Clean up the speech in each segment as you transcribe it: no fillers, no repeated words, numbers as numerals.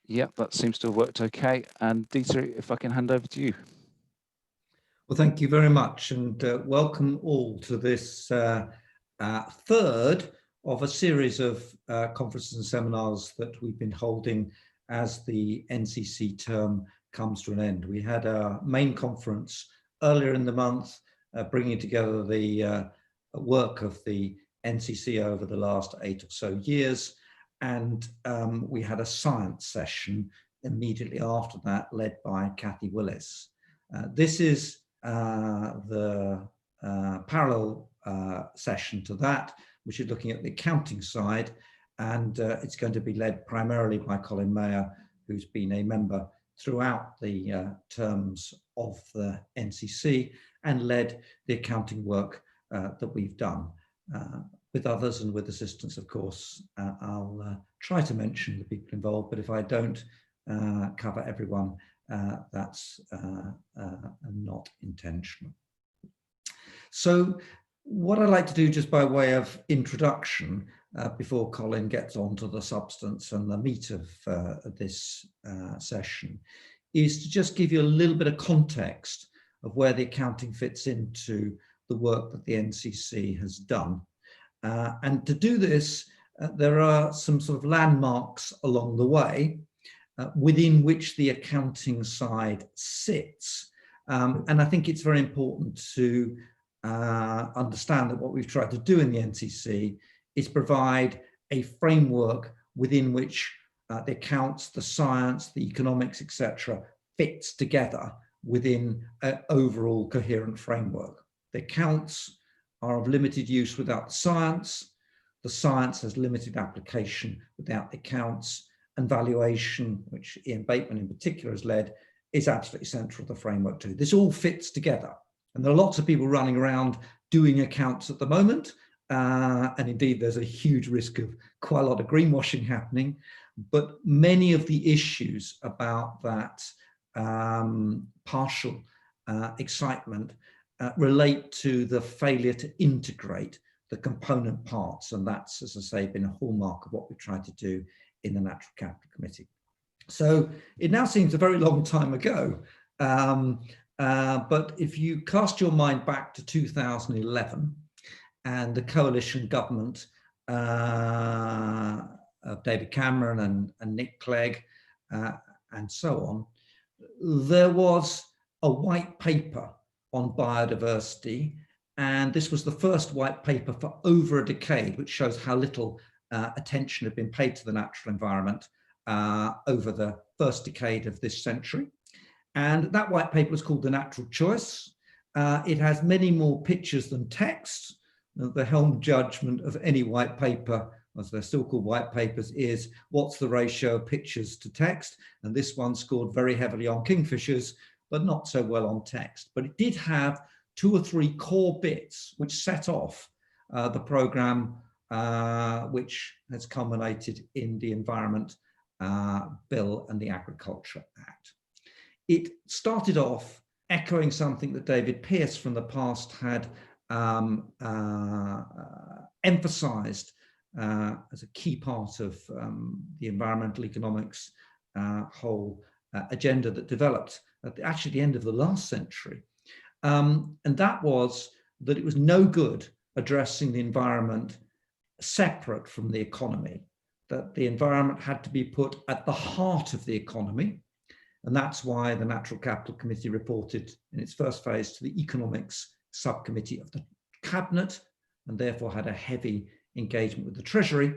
Yep, that seems to have worked okay. And Dieter, if I can hand over to you. Well, thank you very much, and welcome all to this third of a series of conferences and seminars that we've been holding as the NCC term comes to an end. We had our main conference earlier in the month, bringing together the work of the NCC over the last 8 or so years, and we had a science session immediately after that, led by Cathy Willis. This is the parallel session to that, which is looking at the accounting side, and it's going to be led primarily by Colin Mayer, who's been a member throughout the terms of the NCC and led the accounting work that we've done. With others and with assistance, of course, I'll try to mention the people involved, but if I don't cover everyone, that's not intentional. So what I'd like to do, just by way of introduction, before Colin gets on to the substance and the meat of this session, is to just give you a little bit of context of where the accounting fits into the work that the NCC has done. And to do this, there are some sort of landmarks along the way, within which the accounting side sits. And I think it's very important to understand that what we've tried to do in the NCC is provide a framework within which the accounts, the science, the economics, etc., fits together within an overall coherent framework. The accounts are of limited use without the science has limited application without the accounts, and valuation, which Ian Bateman in particular has led, is absolutely central to the framework too. This all fits together. And there are lots of people running around doing accounts at the moment. And indeed, there's a huge risk of quite a lot of greenwashing happening. But many of the issues about that partial excitement relate to the failure to integrate the component parts. And that's, as I say, been a hallmark of what we've tried to do in the Natural Capital Committee. So it now seems a very long time ago, but if you cast your mind back to 2011 and the coalition government of David Cameron and Nick Clegg and so on, there was a white paper on biodiversity, and this was the first white paper for over a decade, which shows how little attention had been paid to the natural environment over the first decade of this century. And that white paper was called The Natural Choice. It has many more pictures than text. The helm judgment of any white paper, as they're still called white papers, is what's the ratio of pictures to text? And this one scored very heavily on kingfishers, but not so well on text. But it did have 2 or 3 core bits which set off the programme, which has culminated in the Environment Bill and the Agriculture Act. It started off echoing something that David Pearce from the past had emphasised as a key part of the environmental economics whole agenda that developed at actually the end of the last century. And that was that it was no good addressing the environment separate from the economy, that the environment had to be put at the heart of the economy. And that's why the Natural Capital Committee reported in its first phase to the Economics Subcommittee of the Cabinet, and therefore had a heavy engagement with the Treasury,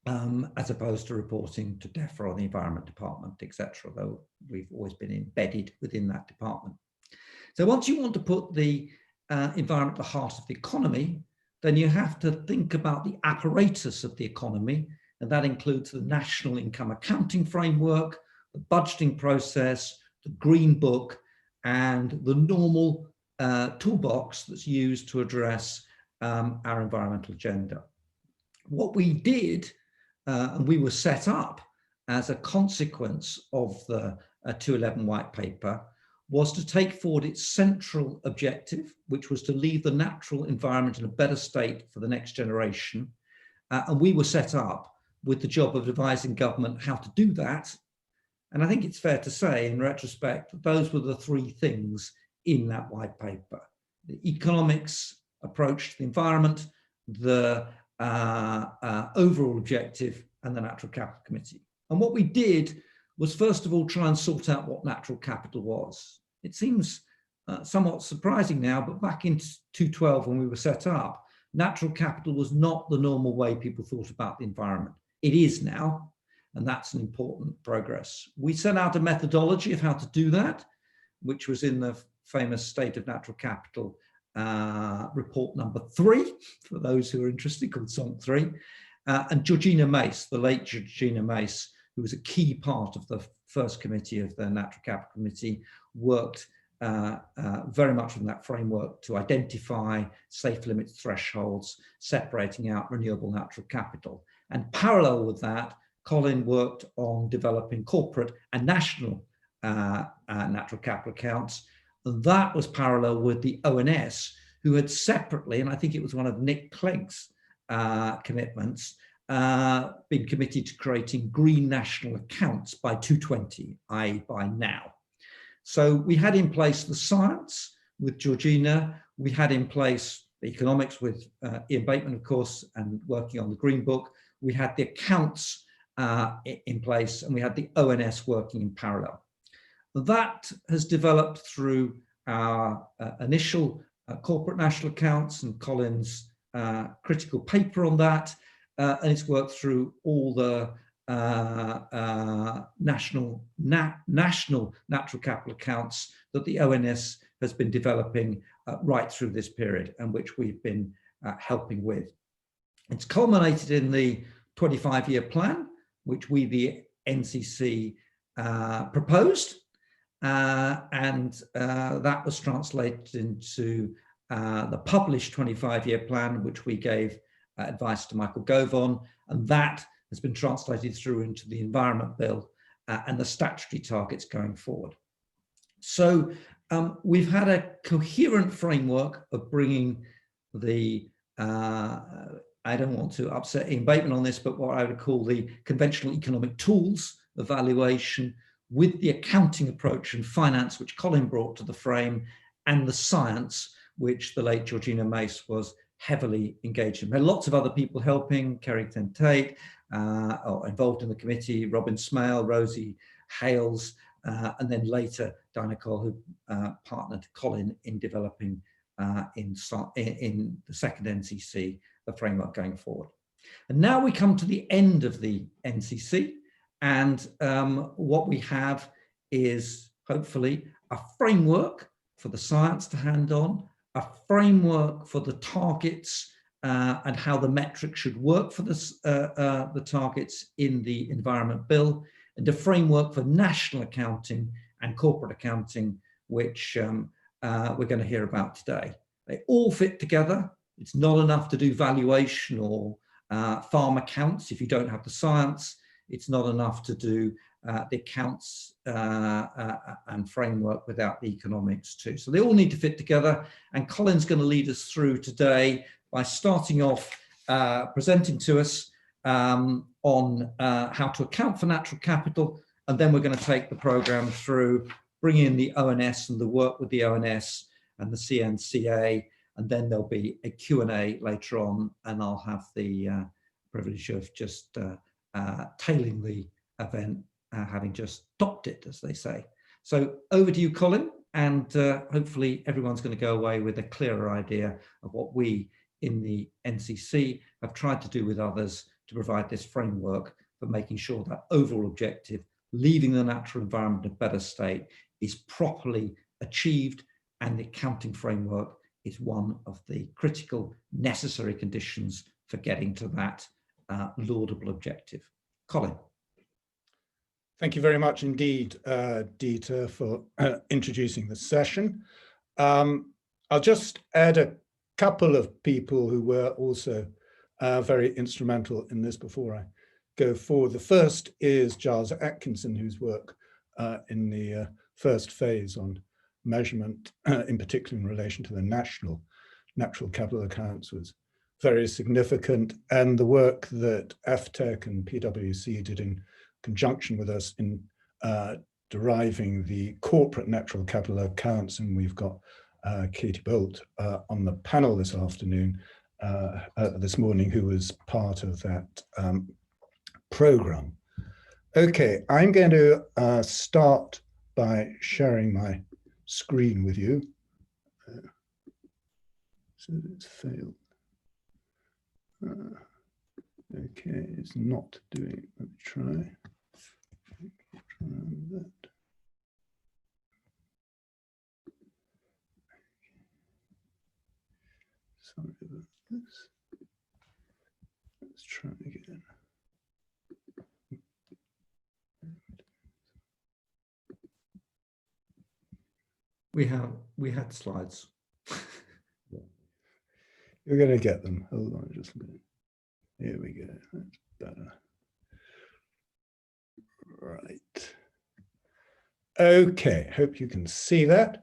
as opposed to reporting to DEFRA or the Environment Department, etc., though we've always been embedded within that department. So once you want to put the environment at the heart of the economy, then you have to think about the apparatus of the economy, and that includes the National Income Accounting Framework, the budgeting process, the Green Book, and the normal toolbox that's used to address our environmental agenda. What we did, and we were set up as a consequence of the 2011 white paper, was to take forward its central objective, which was to leave the natural environment in a better state for the next generation. And we were set up with the job of advising government how to do that And I think it's fair to say, in retrospect, that those were the three things in that white paper: the economics approach to the environment, the overall objective, and the Natural Capital Committee. And what we did was, first of all, try and sort out what natural capital was. It seems somewhat surprising now, but back in 2012, when we were set up, natural capital was not the normal way people thought about the environment. It is now, and that's an important progress. We set out a methodology of how to do that, which was in the famous State of Natural Capital report number 3, for those who are interested, called SONC 3. And Georgina Mace, the late Georgina Mace, who was a key part of the first committee of the Natural Capital Committee, worked very much from that framework to identify safe limit thresholds, separating out renewable natural capital. And parallel with that, Colin worked on developing corporate and national natural capital accounts. And that was parallel with the ONS, who had separately, and I think it was one of Nick Clegg's commitments, been committed to creating green national accounts by 2020, i.e. by now. So we had in place the science with Georgina, we had in place the economics with Ian Bateman, of course, and working on the Green Book. We had the accounts in place, and we had the ONS working in parallel. That has developed through our initial corporate national accounts and Colin's critical paper on that, and it's worked through all the national natural capital accounts that the ONS has been developing right through this period, and which we've been helping with. It's culminated in the 25-year plan, which we, the NCC, proposed, and that was translated into the published 25-year plan, which we gave advice to Michael Gove on, and that has been translated through into the Environment Bill and the statutory targets going forward. So we've had a coherent framework of bringing the, I don't want to upset Ian Bateman on this, but what I would call the conventional economic tools of valuation with the accounting approach and finance, which Colin brought to the frame, and the science, which the late Georgina Mace was heavily engaged in. There are lots of other people helping, Kerry Tate, involved in the committee, Robin Smale, Rosie Hales, and then later Diana Cole, who partnered Colin in developing in the second NCC, the framework going forward. And now we come to the end of the NCC, and what we have is hopefully a framework for the science to hand on, a framework for the targets and how the metrics should work for this, the targets in the Environment Bill, and a framework for national accounting and corporate accounting, which we're going to hear about today. They all fit together. It's not enough to do valuation or farm accounts if you don't have the science. It's not enough to do the accounts and framework without the economics too. So they all need to fit together. And Colin's going to lead us through today by starting off presenting to us on how to account for natural capital. And then we're going to take the program through bringing in the ONS and the work with the ONS and the CNCA. And then there'll be a Q&A later on, and I'll have the privilege of just tailing the event, having just topped it, as they say. So over to you, Colin, and hopefully everyone's going to go away with a clearer idea of what we in the NCC have tried to do with others to provide this framework for making sure that overall objective, leaving the natural environment in a better state, is properly achieved, and the accounting framework is one of the critical necessary conditions for getting to that laudable objective. Colin. Thank you very much indeed, Dieter, for introducing the session. I'll just add a couple of people who were also very instrumental in this before I go forward. The first is Giles Atkinson, whose work in the first phase on measurement, in particular in relation to the natural capital accounts, was very significant, and the work that FTech and PwC did in conjunction with us in deriving the corporate natural capital accounts, and we've got Katie Bolt on the panel this afternoon, this morning, who was part of that program. Okay, I'm going to start by sharing my screen with you. So it's failed. Okay, it's not doing it. Let me try. That. Sorry about this. Let's try again. We had slides. You're going to get them. Hold on just a minute. Here we go. That's better. Right. Okay, hope you can see that.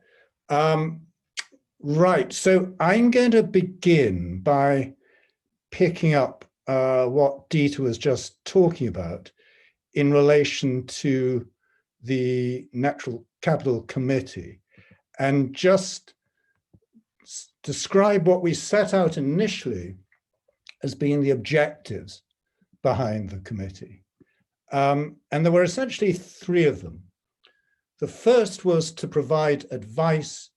Right, so I'm going to begin by picking up what Dieter was just talking about in relation to the Natural Capital Committee, and just describe what we set out initially as being the objectives behind the committee. And there were essentially three of them. The first was to provide advice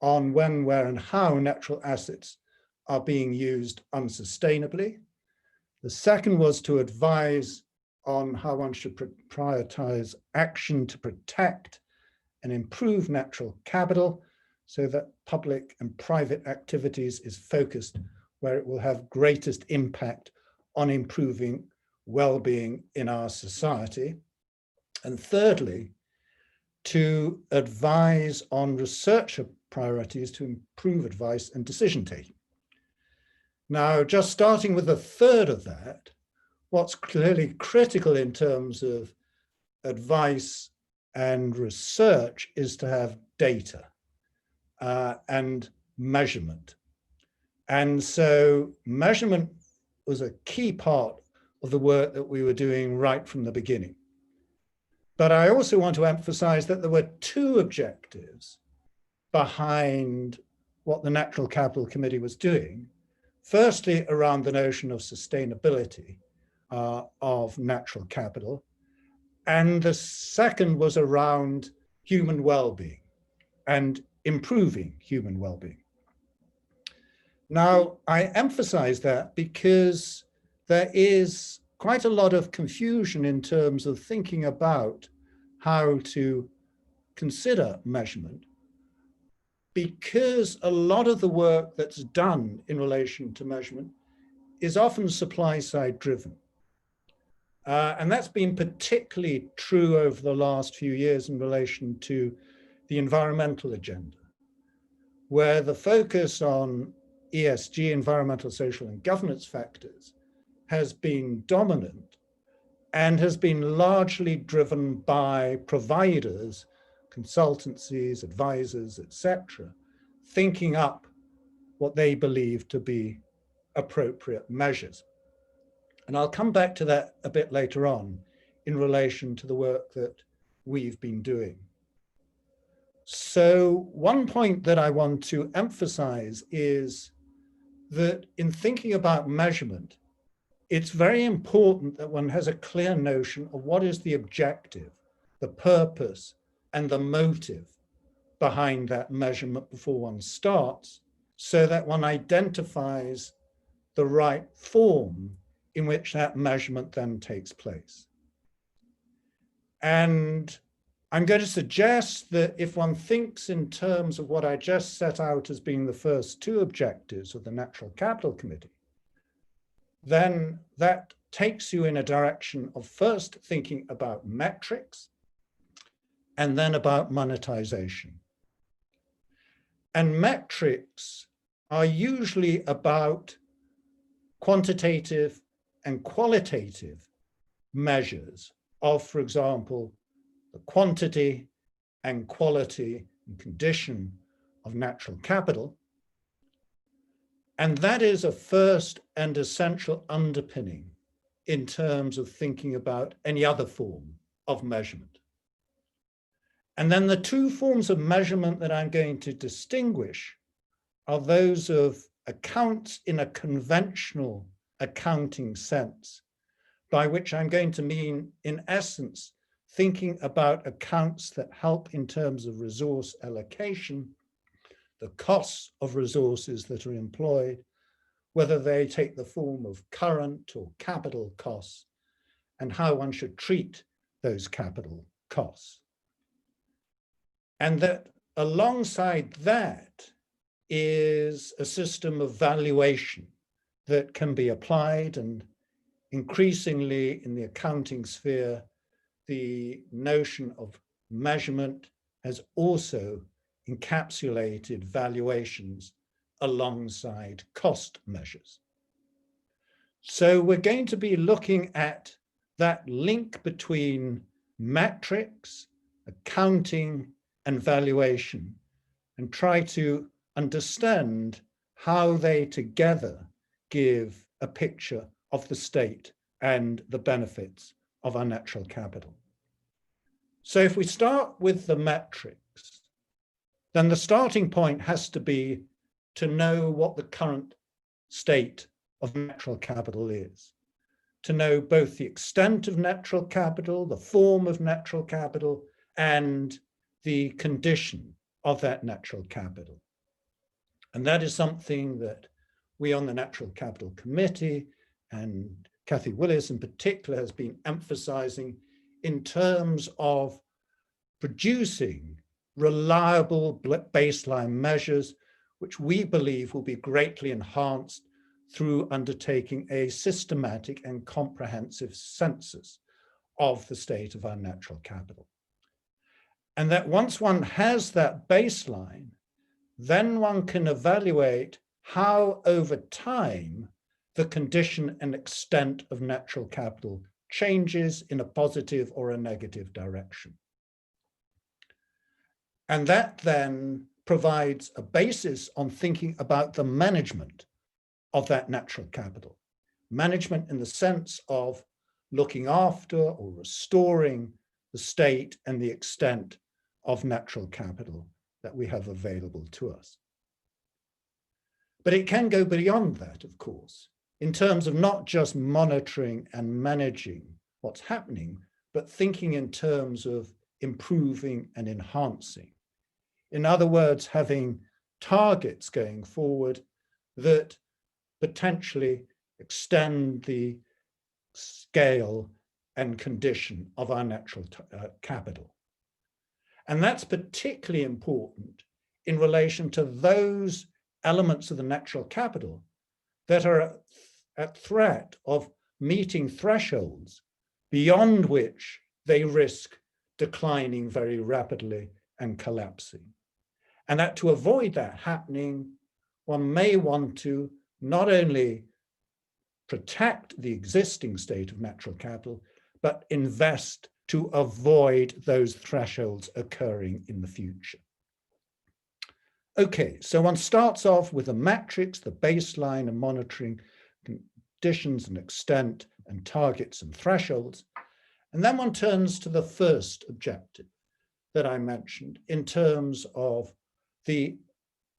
on when, where, and how natural assets are being used unsustainably. The second was to advise on how one should prioritize action to protect and improve natural capital so that public and private activities is focused where it will have greatest impact on improving well-being in our society. And thirdly, to advise on researcher priorities to improve advice and decision taking. Now, just starting with the third of that, what's clearly critical in terms of advice and research is to have data and measurement. And so measurement was a key part of the work that we were doing right from the beginning. But I also want to emphasize that there were two objectives behind what the Natural Capital Committee was doing. Firstly, around the notion of sustainability of natural capital. And the second was around human well-being and improving human well-being. Now, I emphasize that because there is quite a lot of confusion in terms of thinking about how to consider measurement, because a lot of the work that's done in relation to measurement is often supply side driven. And that's been particularly true over the last few years in relation to the environmental agenda, where the focus on ESG, environmental, social, and governance factors, has been dominant and has been largely driven by providers, consultancies, advisors, etc., thinking up what they believe to be appropriate measures. And I'll come back to that a bit later on in relation to the work that we've been doing. So one point that I want to emphasize is that in thinking about measurement, it's very important that one has a clear notion of what is the objective, the purpose, and the motive behind that measurement before one starts, so that one identifies the right form in which that measurement then takes place. And I'm going to suggest that if one thinks in terms of what I just set out as being the first two objectives of the Natural Capital Committee, then that takes you in a direction of first thinking about metrics and then about monetization. And metrics are usually about quantitative and qualitative measures of, for example, the quantity and quality and condition of natural capital. And that is a first and essential underpinning in terms of thinking about any other form of measurement. And then the two forms of measurement that I'm going to distinguish are those of accounts in a conventional accounting sense, by which I'm going to mean, in essence, thinking about accounts that help in terms of resource allocation, the costs of resources that are employed, whether they take the form of current or capital costs, and how one should treat those capital costs. And that alongside that is a system of valuation that can be applied, and increasingly in the accounting sphere, the notion of measurement has also encapsulated valuations alongside cost measures. So we're going to be looking at that link between metrics, accounting, and valuation, and try to understand how they together give a picture of the state and the benefits of our natural capital. So if we start with the metrics, then the starting point has to be to know what the current state of natural capital is, to know both the extent of natural capital, the form of natural capital, and the condition of that natural capital. And that is something that we on the Natural Capital Committee, and Cathy Willis in particular, has been emphasizing in terms of producing reliable baseline measures, which we believe will be greatly enhanced through undertaking a systematic and comprehensive census of the state of our natural capital. And that once one has that baseline, then one can evaluate how over time the condition and extent of natural capital changes in a positive or a negative direction. And that then provides a basis on thinking about the management of that natural capital. Management in the sense of looking after or restoring the state and the extent of natural capital that we have available to us. But it can go beyond that, of course, in terms of not just monitoring and managing what's happening, but thinking in terms of improving and enhancing. In other words, having targets going forward that potentially extend the scale and condition of our natural capital. And that's particularly important in relation to those elements of the natural capital that are at threat of meeting thresholds beyond which they risk declining very rapidly and collapsing. And that to avoid that happening, one may want to not only protect the existing state of natural capital, but invest to avoid those thresholds occurring in the future. Okay, so one starts off with the metrics, the baseline and monitoring conditions and extent and targets and thresholds. And then one turns to the first objective that I mentioned in terms of the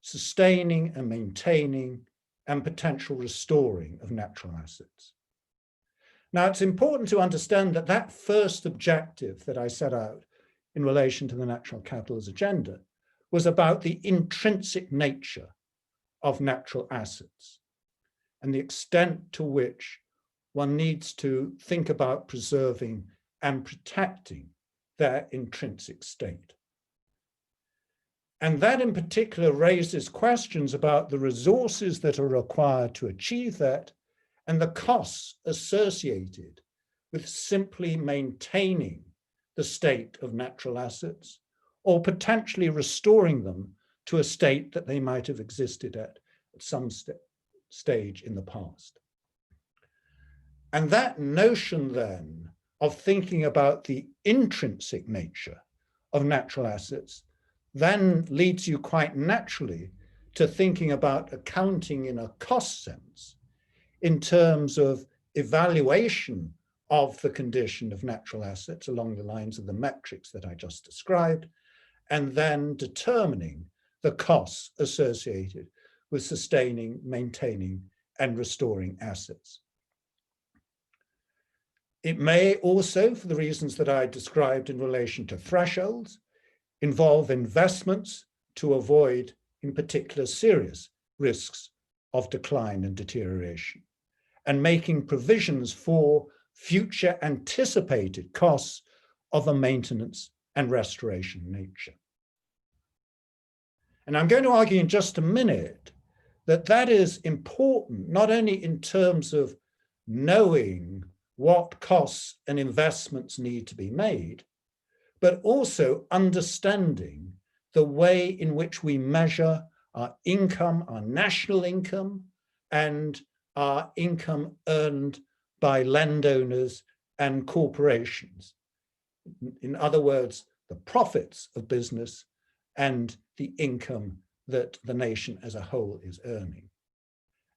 sustaining and maintaining and potential restoring of natural assets. Now, it's important to understand that that first objective that I set out in relation to the natural capital's agenda was about the intrinsic nature of natural assets and the extent to which one needs to think about preserving and protecting their intrinsic state. And that in particular raises questions about the resources that are required to achieve that and the costs associated with simply maintaining the state of natural assets or potentially restoring them to a state that they might have existed at some stage in the past. And that notion then of thinking about the intrinsic nature of natural assets then leads you quite naturally to thinking about accounting in a cost sense in terms of evaluation of the condition of natural assets along the lines of the metrics that I just described, and then determining the costs associated with sustaining, maintaining, and restoring assets. It may also, for the reasons that I described in relation to thresholds, involve investments to avoid, in particular, serious risks of decline and deterioration, and making provisions for future anticipated costs of a maintenance and restoration nature. And I'm going to argue in just a minute that that is important, not only in terms of knowing what costs and investments need to be made, but also understanding the way in which we measure our income, our national income, and our income earned by landowners and corporations. In other words, the profits of business and the income that the nation as a whole is earning.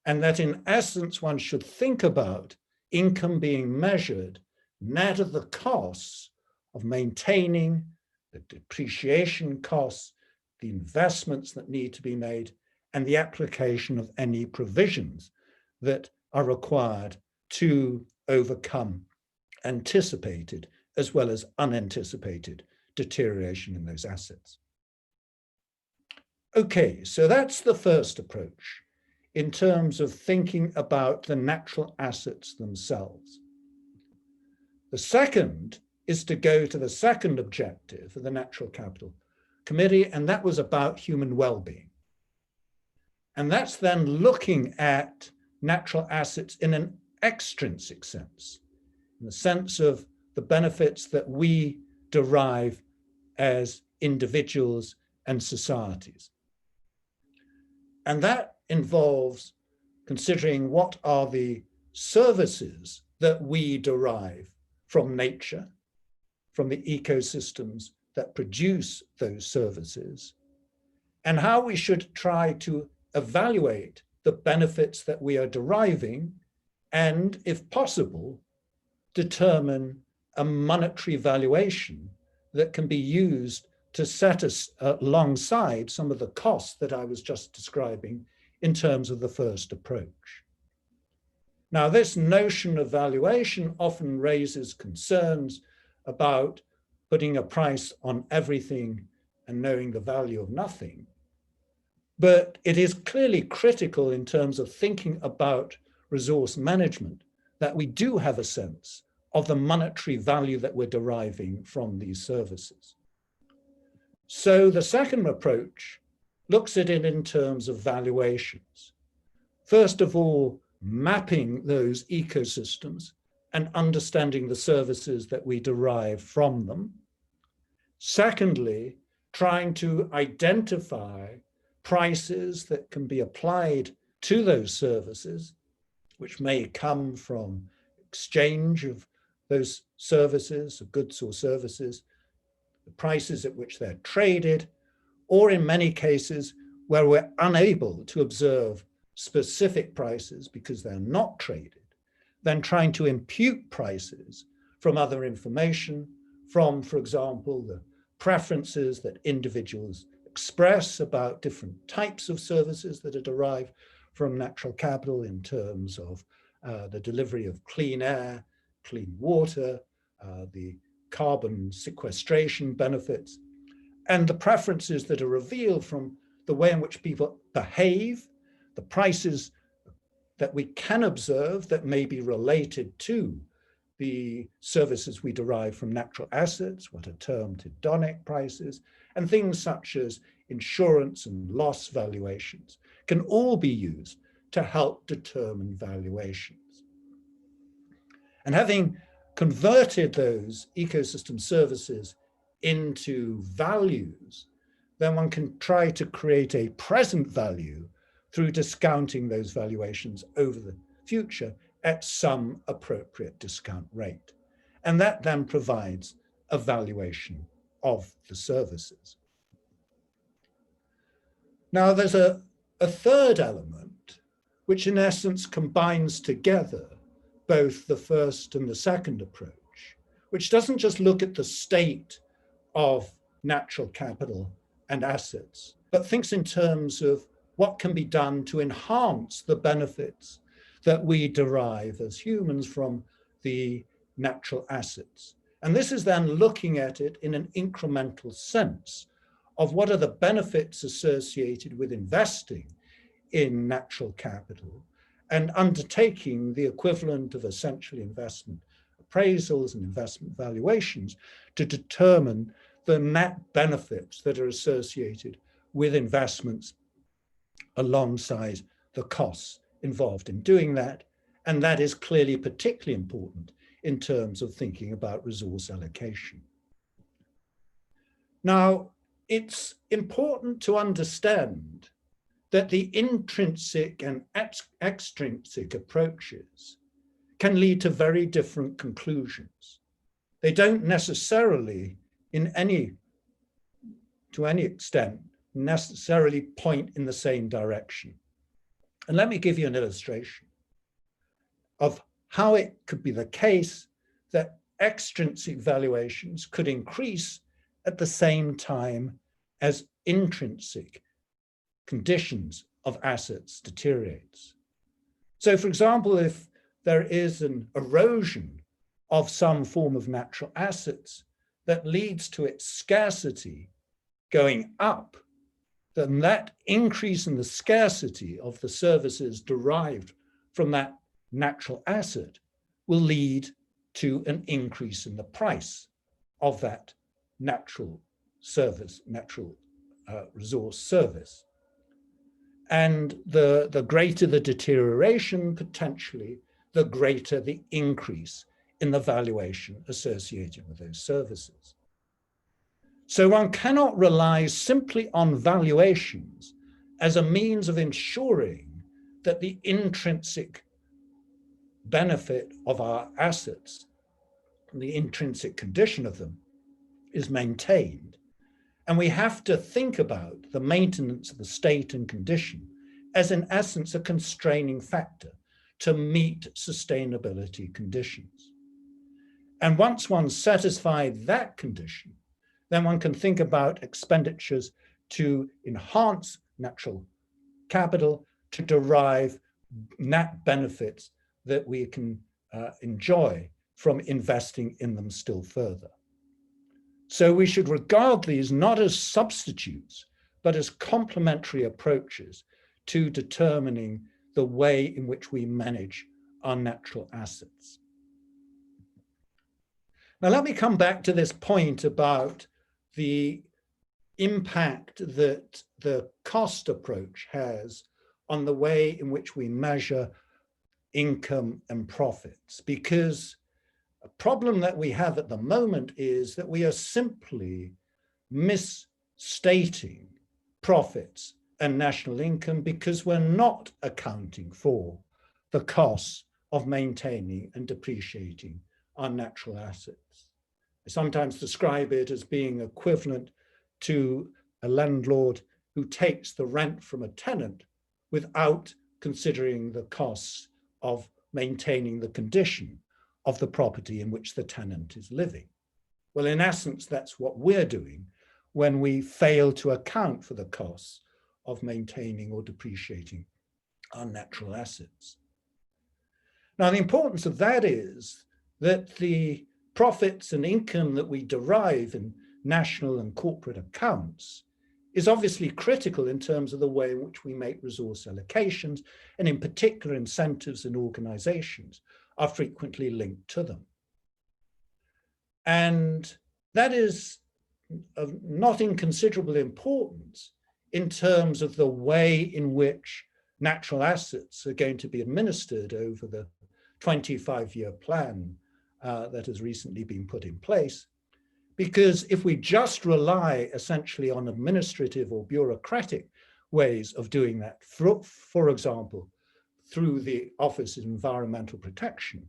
And that in essence, one should think about income being measured net of the costs of maintaining, the depreciation costs, the investments that need to be made, and the application of any provisions that are required to overcome anticipated as well as unanticipated deterioration in those assets. Okay, so that's the first approach in terms of thinking about the natural assets themselves. The second is to go to the second objective of the Natural Capital Committee, and that was about human well-being. And that's then looking at natural assets in an extrinsic sense, in the sense of the benefits that we derive as individuals and societies. And that involves considering what are the services that we derive from nature, from the ecosystems that produce those services, and how we should try to evaluate the benefits that we are deriving, and, if possible, determine a monetary valuation that can be used to set us alongside some of the costs that I was just describing in terms of the first approach. Now, this notion of valuation often raises concerns about putting a price on everything and knowing the value of nothing. But it is clearly critical in terms of thinking about resource management that we do have a sense of the monetary value that we're deriving from these services. So the second approach looks at it in terms of valuations. First of all, mapping those ecosystems and understanding the services that we derive from them. Secondly, trying to identify prices that can be applied to those services, which may come from exchange of those services, of goods or services, the prices at which they're traded, or in many cases where we're unable to observe specific prices because they're not traded, then trying to impute prices from other information, from, for example, the preferences that individuals express about different types of services that are derived from natural capital in terms of the delivery of clean air, clean water, the carbon sequestration benefits, and the preferences that are revealed from the way in which people behave, the prices that we can observe that may be related to the services we derive from natural assets, what are termed hedonic prices, and things such as insurance and loss valuations can all be used to help determine valuations. And having converted those ecosystem services into values, then one can try to create a present value through discounting those valuations over the future at some appropriate discount rate. And that then provides a valuation of the services. Now, there's a third element, which in essence combines together both the first and the second approach, which doesn't just look at the state of natural capital and assets, but thinks in terms of what can be done to enhance the benefits that we derive as humans from the natural assets. And this is then looking at it in an incremental sense of what are the benefits associated with investing in natural capital and undertaking the equivalent of essentially investment appraisals and investment valuations to determine the net benefits that are associated with investments alongside the costs involved in doing that. And that is clearly particularly important in terms of thinking about resource allocation. Now, it's important to understand that the intrinsic and extrinsic approaches can lead to very different conclusions. They don't necessarily, to any extent, necessarily point in the same direction. And let me give you an illustration of how it could be the case that extrinsic valuations could increase at the same time as intrinsic conditions of assets deteriorates. So for example, if there is an erosion of some form of natural assets that leads to its scarcity going up, then that increase in the scarcity of the services derived from that natural asset will lead to an increase in the price of that natural service, natural resource service. And the greater the deterioration, potentially, the greater the increase in the valuation associated with those services. So one cannot rely simply on valuations as a means of ensuring that the intrinsic benefit of our assets, the intrinsic condition of them, is maintained. And we have to think about the maintenance of the state and condition as in essence a constraining factor to meet sustainability conditions. And once one's satisfied that condition, then one can think about expenditures to enhance natural capital, to derive net benefits that we can enjoy from investing in them still further. So we should regard these not as substitutes, but as complementary approaches to determining the way in which we manage our natural assets. Now, let me come back to this point about the impact that the cost approach has on the way in which we measure income and profits, because a problem that we have at the moment is that we are simply misstating profits and national income because we're not accounting for the costs of maintaining and depreciating our natural assets. I sometimes describe it as being equivalent to a landlord who takes the rent from a tenant without considering the costs of maintaining the condition of the property in which the tenant is living. Well, in essence, that's what we're doing when we fail to account for the costs of maintaining or depreciating our natural assets. Now, the importance of that is that the profits and income that we derive in national and corporate accounts is obviously critical in terms of the way in which we make resource allocations, and in particular incentives and organizations are frequently linked to them. And that is of not inconsiderable importance in terms of the way in which natural assets are going to be administered over the 25-year plan that has recently been put in place. Because if we just rely essentially on administrative or bureaucratic ways of doing that, for example, through the Office of Environmental Protection,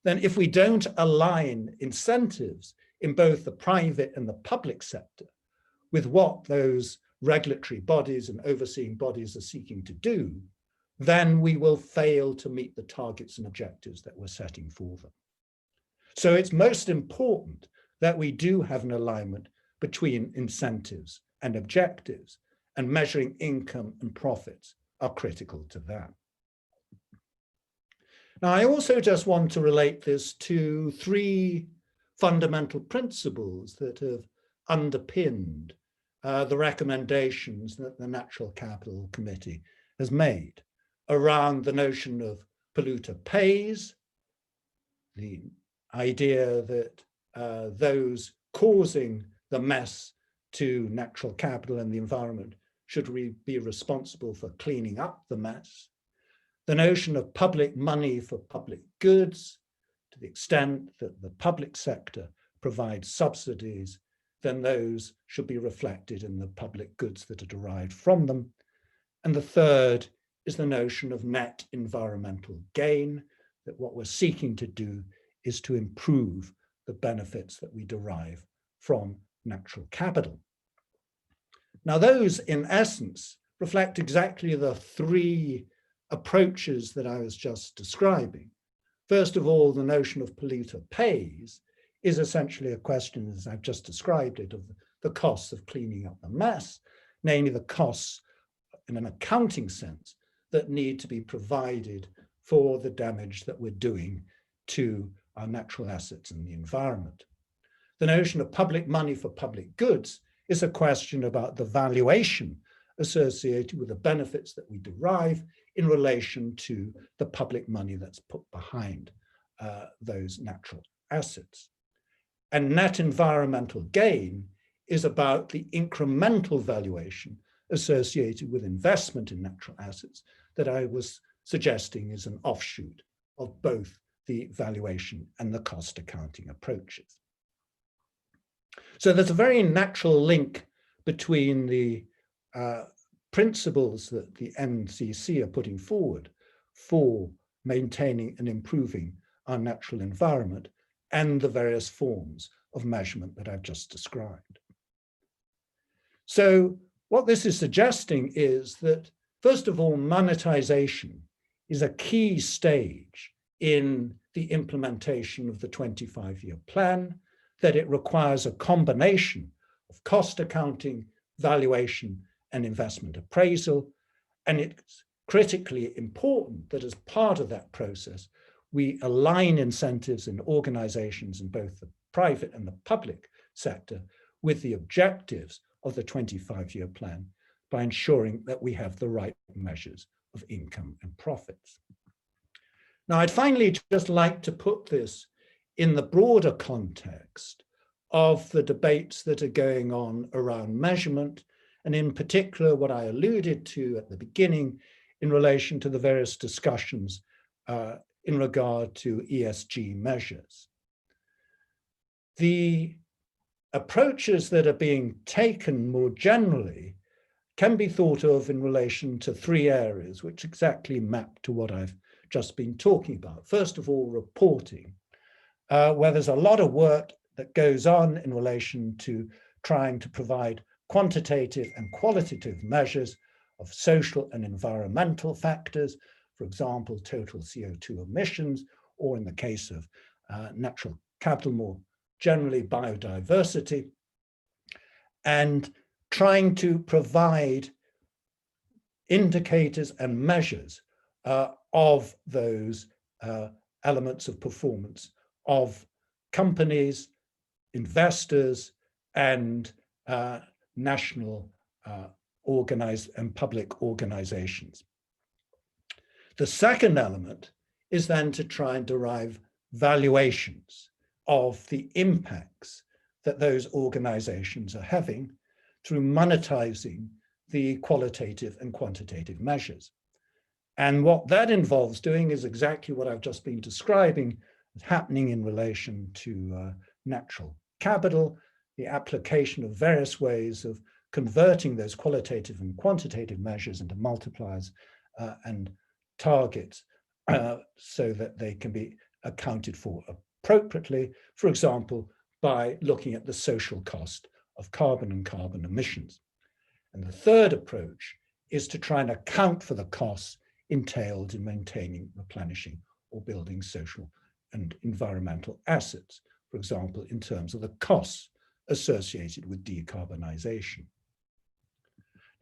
then if we don't align incentives in both the private and the public sector with what those regulatory bodies and overseeing bodies are seeking to do, then we will fail to meet the targets and objectives that we're setting for them. So it's most important that we do have an alignment between incentives and objectives, and measuring income and profits are critical to that. Now, I also just want to relate this to three fundamental principles that have underpinned the recommendations that the Natural Capital Committee has made around the notion of polluter pays, the idea that those causing the mess to natural capital and the environment should be responsible for cleaning up the mess, the notion of public money for public goods, to the extent that the public sector provides subsidies, then those should be reflected in the public goods that are derived from them. And the third is the notion of net environmental gain, that what we're seeking to do is to improve the benefits that we derive from natural capital. Now, those in essence reflect exactly the three approaches that I was just describing. First of all, the notion of polluter pays is essentially a question, as I've just described it, of the costs of cleaning up the mess, namely the costs in an accounting sense that need to be provided for the damage that we're doing to our natural assets and the environment. The notion of public money for public goods is a question about the valuation associated with the benefits that we derive in relation to the public money that's put behind those natural assets. And net environmental gain is about the incremental valuation associated with investment in natural assets that I was suggesting is an offshoot of both the valuation and the cost accounting approaches. So there's a very natural link between the principles that the NCC are putting forward for maintaining and improving our natural environment and the various forms of measurement that I've just described. So what this is suggesting is that, first of all, monetization is a key stage in the implementation of the 25-year plan, that it requires a combination of cost accounting, valuation, and investment appraisal. And it's critically important that as part of that process, we align incentives in organizations in both the private and the public sector with the objectives of the 25-year plan by ensuring that we have the right measures of income and profits. Now, I'd finally just like to put this in the broader context of the debates that are going on around measurement, and in particular, what I alluded to at the beginning in relation to the various discussions in regard to ESG measures. The approaches that are being taken more generally can be thought of in relation to three areas, which exactly map to what I've just been talking about. First of all, reporting, where there's a lot of work that goes on in relation to trying to provide quantitative and qualitative measures of social and environmental factors, for example, total CO2 emissions, or in the case of natural capital, more generally biodiversity, and trying to provide indicators and measures of those elements of performance of companies, investors, and national organized and public organizations. The second element is then to try and derive valuations of the impacts that those organizations are having through monetizing the qualitative and quantitative measures. And what that involves doing is exactly what I've just been describing happening in relation to natural capital, the application of various ways of converting those qualitative and quantitative measures into multipliers and targets so that they can be accounted for appropriately, for example, by looking at the social cost of carbon and carbon emissions. And the third approach is to try and account for the costs entailed in maintaining, replenishing, or building social and environmental assets, for example, in terms of the costs associated with decarbonisation.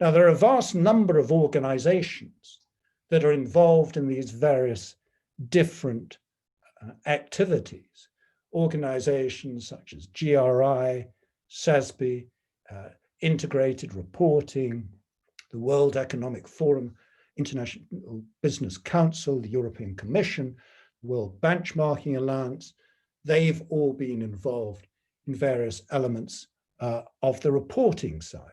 Now, there are a vast number of organisations that are involved in these various different activities. Organisations such as GRI, SASB, Integrated Reporting, the World Economic Forum, International Business Council, the European Commission, World Benchmarking Alliance. They've all been involved in various elements of the reporting side.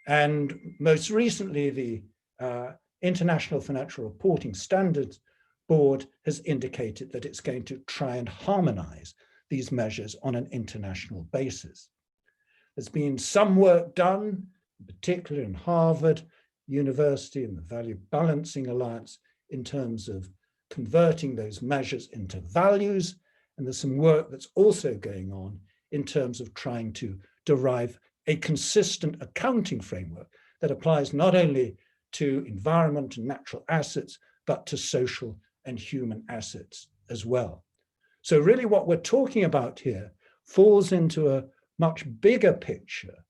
And most recently, the International Financial Reporting Standards Board has indicated that it's going to try and harmonize these measures on an international basis. There's been some work done, particularly in Harvard University and the Value Balancing Alliance, in terms of converting those measures into values. And there's some work that's also going on in terms of trying to derive a consistent accounting framework that applies not only to environment and natural assets, but to social and human assets as well. So really what we're talking about here falls into a much bigger picture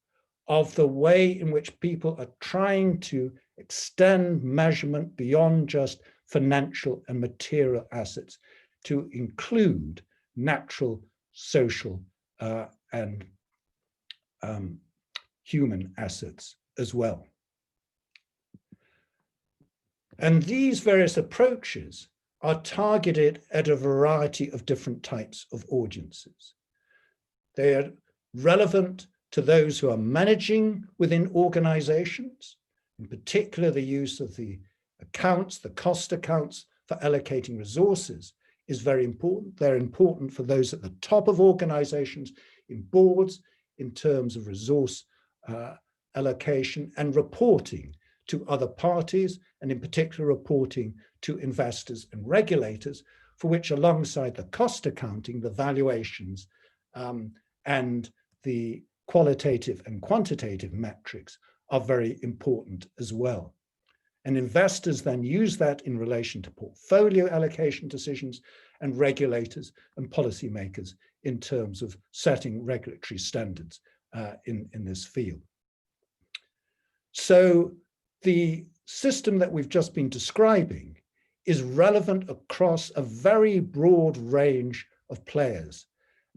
of the way in which people are trying to extend measurement beyond just financial and material assets to include natural, social, and human assets as well. And these various approaches are targeted at a variety of different types of audiences. They are relevant to those who are managing within organizations, in particular the use of the accounts, the cost accounts for allocating resources is very important. They're important for those at the top of organizations, in boards, in terms of resource allocation and reporting to other parties, and in particular reporting to investors and regulators, for which alongside the cost accounting, the valuations and the qualitative and quantitative metrics are very important as well. And investors then use that in relation to portfolio allocation decisions, and regulators and policymakers in terms of setting regulatory standards in this field. So the system that we've just been describing is relevant across a very broad range of players.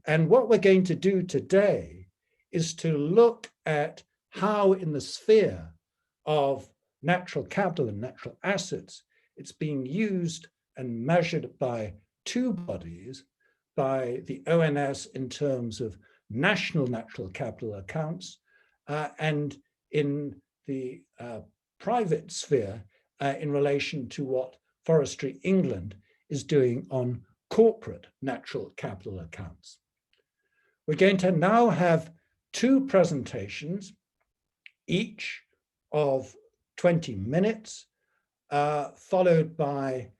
And what we're going to do today is to look at how in the sphere of natural capital and natural assets, it's being used and measured by two bodies, by the ONS in terms of national natural capital accounts, and in the private sphere in relation to what Forestry England is doing on corporate natural capital accounts. We're going to now have two presentations, each of 20 minutes, followed by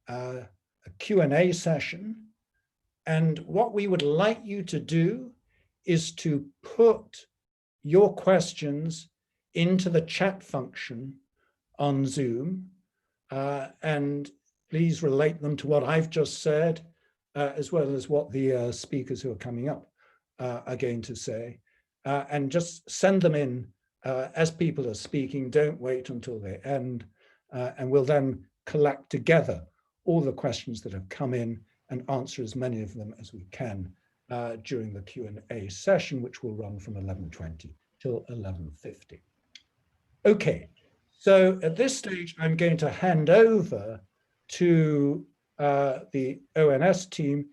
a Q&A session. And what we would like you to do is to put your questions into the chat function on Zoom, and please relate them to what I've just said, as well as what the speakers who are coming up are going to say, and just send them in as people are speaking. Don't wait until they end, and we'll then collect together all the questions that have come in and answer as many of them as we can during the Q&A session, which will run from 11:20 till 11:50. Okay, so at this stage, I'm going to hand over to the ONS team,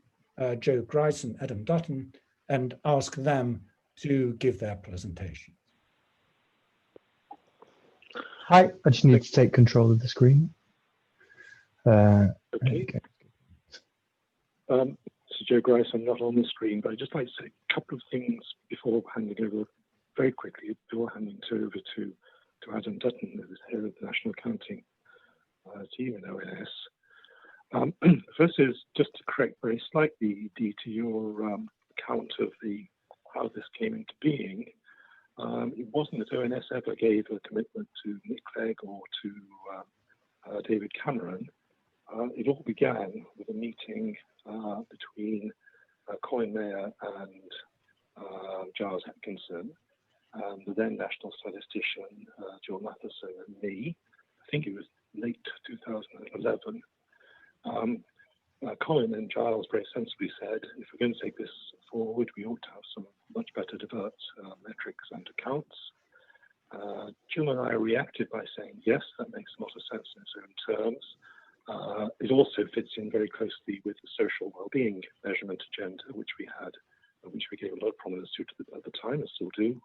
Joe Grice and Adam Dutton, and ask them to give their presentation. Hi, I just need to take control of the screen. Okay. So Joe Grice, I'm not on the screen, but I'd just like to say a couple of things before handing over, very quickly, before handing over to Adam Dutton, who is head of the National Accounting team in ONS. First is just to correct very slightly, Dee, to your account of how this came into being. It wasn't that ONS ever gave a commitment to Nick Clegg or to David Cameron. It all began with a meeting between Colin Mayer and Giles Atkinson, the then national statistician, John Matheson, and me. I think it was late 2011. Colin and Giles very sensibly said, if we're going to take this forward, we ought to have some much better divert metrics and accounts. Jill and I reacted by saying, yes, that makes a lot of sense in its own terms. It also fits in very closely with the social well-being measurement agenda, which we gave a lot of prominence to at the time and still do.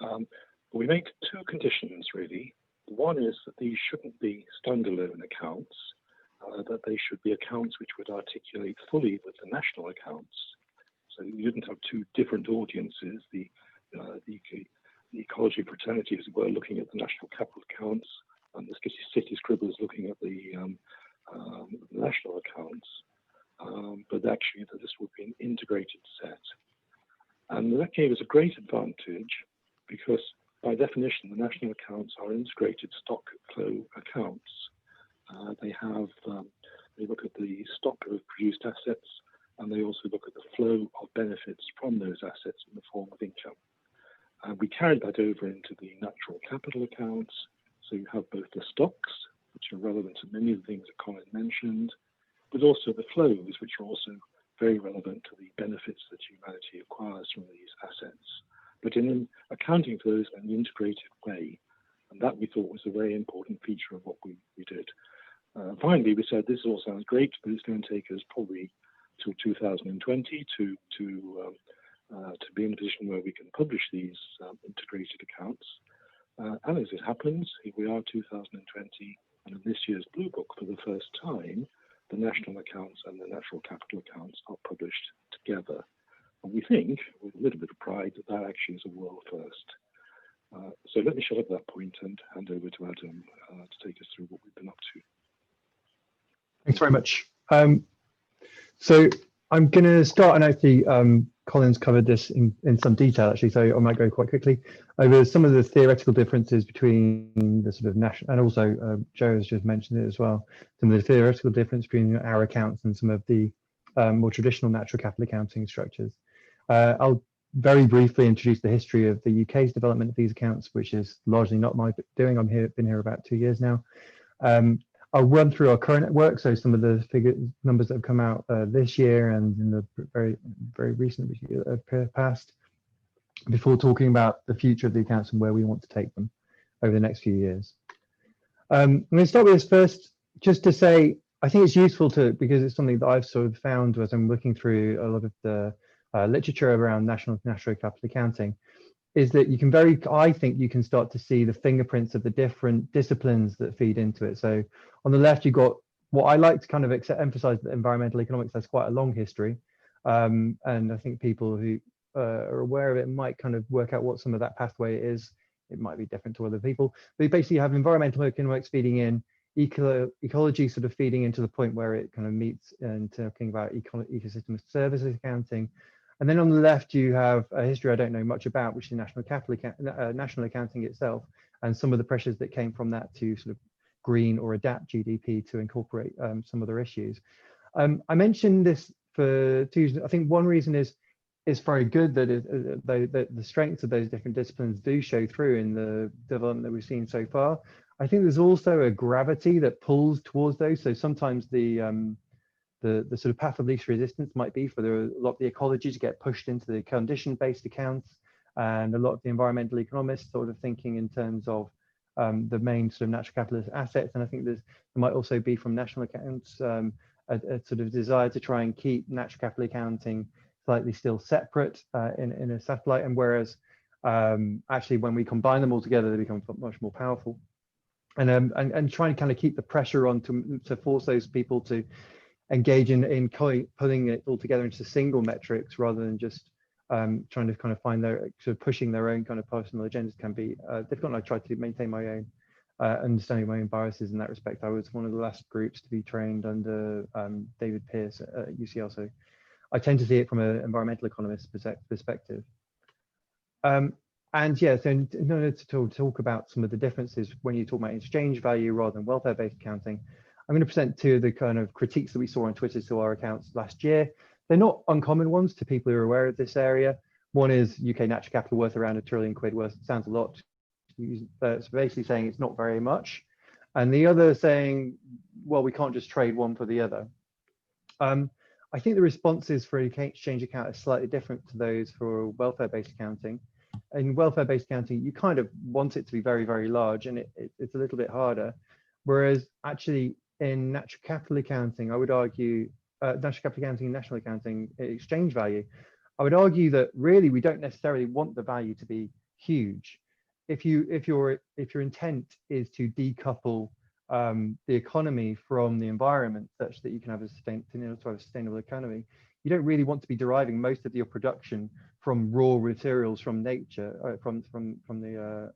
But we make two conditions, really. One is that these shouldn't be standalone accounts, that they should be accounts which would articulate fully with the national accounts. So you didn't have two different audiences. The ecology fraternities were looking at the national capital accounts, and the city scribblers looking at the national accounts. But actually, that this would be an integrated set. And that gave us a great advantage because, by definition, the national accounts are integrated stock flow accounts. They look at the stock of produced assets, and they also look at the flow of benefits from those assets in the form of income. We carried that over into the natural capital accounts, so you have both the stocks, which are relevant to many of the things that Colin mentioned, but also the flows, which are also very relevant to the benefits that humanity acquires from these assets, but in accounting for those in an integrated way. And that we thought was a very important feature of what we did. Finally, we said this all sounds great, but it's going to take us probably till 2020 to be in a position where we can publish these integrated accounts. And as it happens, here we are 2020, and in this year's Blue Book, for the first time, the national accounts and the natural capital accounts are published together. And we think, with a little bit of pride, that that actually is a world first. So let me shut up that point and hand over to Adam to take us through what we've been up to. Thanks very much. So I'm going to start, and actually Colin's covered this in some detail, actually, so I might go quite quickly over some of the theoretical differences between the sort of national, and also Joe has just mentioned it as well, some of the theoretical difference between our accounts and some of the more traditional natural capital accounting structures. I'll very briefly introduce the history of the UK's development of these accounts, which is largely not my doing. Been here about 2 years now. I'll run through our current work, so some of the numbers that have come out this year and in the very recent past, before talking about the future of the accounts and where we want to take them over the next few years. I'm going to start with this first, just to say, I think it's useful because it's something that I've sort of found as I'm looking through a lot of the literature around national capital accounting, is that you can I think you can start to see the fingerprints of the different disciplines that feed into it. So on the left, you've got what I like to kind of emphasize, that environmental economics has quite a long history. And I think people who are aware of it might kind of work out what some of that pathway is. It might be different to other people, but you basically have environmental economics feeding in, ecology sort of feeding into the point where it kind of meets and talking about ecosystem services accounting. And then on the left, you have a history I don't know much about, which is national accounting itself, and some of the pressures that came from that to sort of green or adapt GDP to incorporate some other issues. I mentioned this for two reasons. I think one reason is it's very good that the strengths of those different disciplines do show through in the development that we've seen so far. I think there's also a gravity that pulls towards those. So sometimes the sort of path of least resistance might be for a lot of the ecology to get pushed into the condition-based accounts, and a lot of the environmental economists sort of thinking in terms of the main sort of natural capitalist assets. And I think there might also be from national accounts a sort of desire to try and keep natural capital accounting slightly still separate in a satellite, and whereas actually when we combine them all together, they become much more powerful. And trying to kind of keep the pressure on to force those people to engage in pulling it all together into single metrics rather than just trying to kind of find their sort of pushing their own kind of personal agendas can be difficult. And I try to maintain my own understanding of my own biases in that respect. I was one of the last groups to be trained under David Pearce at UCL, so I tend to see it from an environmental economist perspective. And yeah, so in order to talk about some of the differences when you talk about exchange value rather than welfare-based accounting, I'm going to present two of the kind of critiques that we saw on Twitter to our accounts last year. They're not uncommon ones to people who are aware of this area. One is UK natural capital worth around £1 trillion, worth sounds a lot. It's basically saying it's not very much. And the other saying, well, we can't just trade one for the other. I think the responses for an exchange account are slightly different to those for welfare-based accounting. In welfare-based accounting, you kind of want it to be very, very large, and it's a little bit harder. Whereas actually in natural capital accounting, I would argue, natural capital accounting and national accounting exchange value, I would argue that really we don't necessarily want the value to be huge. If your intent is to decouple the economy from the environment such that you can have a sustainable economy, you don't really want to be deriving most of your production from raw materials from nature, from the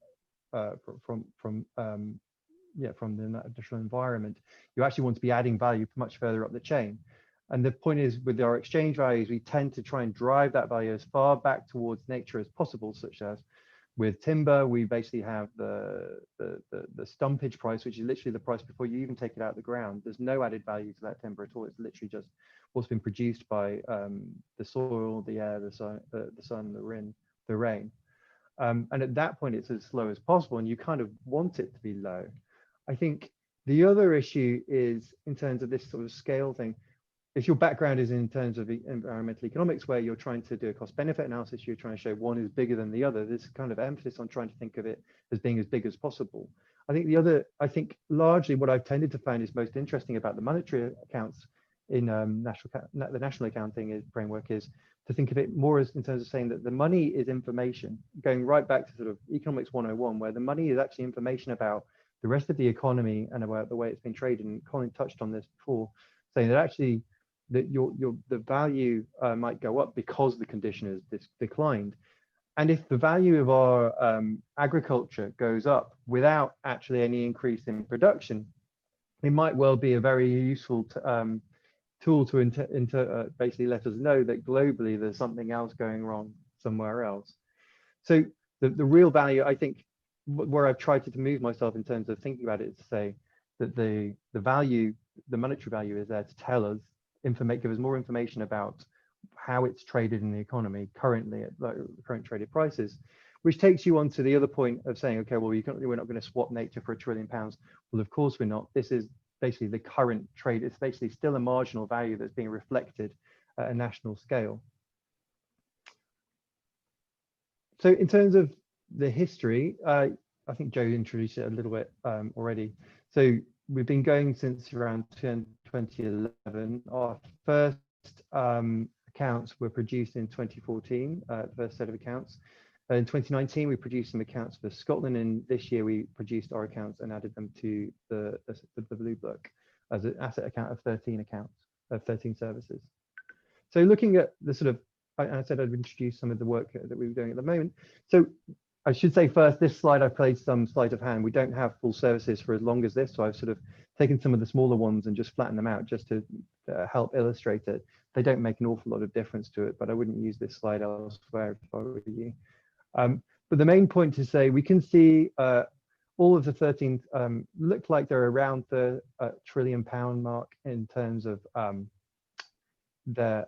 natural environment. You actually want to be adding value much further up the chain. And the point is, with our exchange values, we tend to try and drive that value as far back towards nature as possible, such as with timber, we basically have the stumpage price, which is literally the price before you even take it out of the ground. There's no added value to that timber at all. It's literally just what's been produced by the soil, the air, the sun, the rain. And at that point, it's as low as possible, and you kind of want it to be low. I think the other issue is in terms of this sort of scale thing. If your background is in terms of environmental economics, where you're trying to do a cost benefit analysis, you're trying to show one is bigger than the other, there's kind of emphasis on trying to think of it as being as big as possible. I think largely what I've tended to find is most interesting about the monetary accounts in the national accounting framework is to think of it more as in terms of saying that the money is information, going right back to sort of economics 101, where the money is actually information about the rest of the economy and about the way it's been traded. And Colin touched on this before, saying that actually that the value might go up because the condition has declined. And if the value of our agriculture goes up without actually any increase in production, it might well be a very useful tool to basically let us know that globally there's something else going wrong somewhere else. So the real value, I think, where I've tried to move myself in terms of thinking about it, is to say that the value, the monetary value, is there to tell us, give us more information about how it's traded in the economy currently at current traded prices, which takes you on to the other point of saying, okay, well, we're not going to swap nature for £1 trillion. Well, of course we're not. This is basically the current trade. It's basically still a marginal value that's being reflected at a national scale. So in terms of the history, I think Joe introduced it a little bit already. So we've been going since around 2011. Our first accounts were produced in 2014, the first set of accounts. In 2019, we produced some accounts for Scotland, and this year we produced our accounts and added them to the Blue Book as an asset account of 13 accounts, of 13 services. So looking at the sort of, I said I'd introduce some of the work that we were doing at the moment. So I should say first, this slide, I played some sleight of hand. We don't have full services for as long as this, so I've sort of taken some of the smaller ones and just flattened them out just to help illustrate it. They don't make an awful lot of difference to it, but I wouldn't use this slide elsewhere if I were you. But the main point to say, we can see all of the 13 look like they're around the £1 trillion mark in terms of the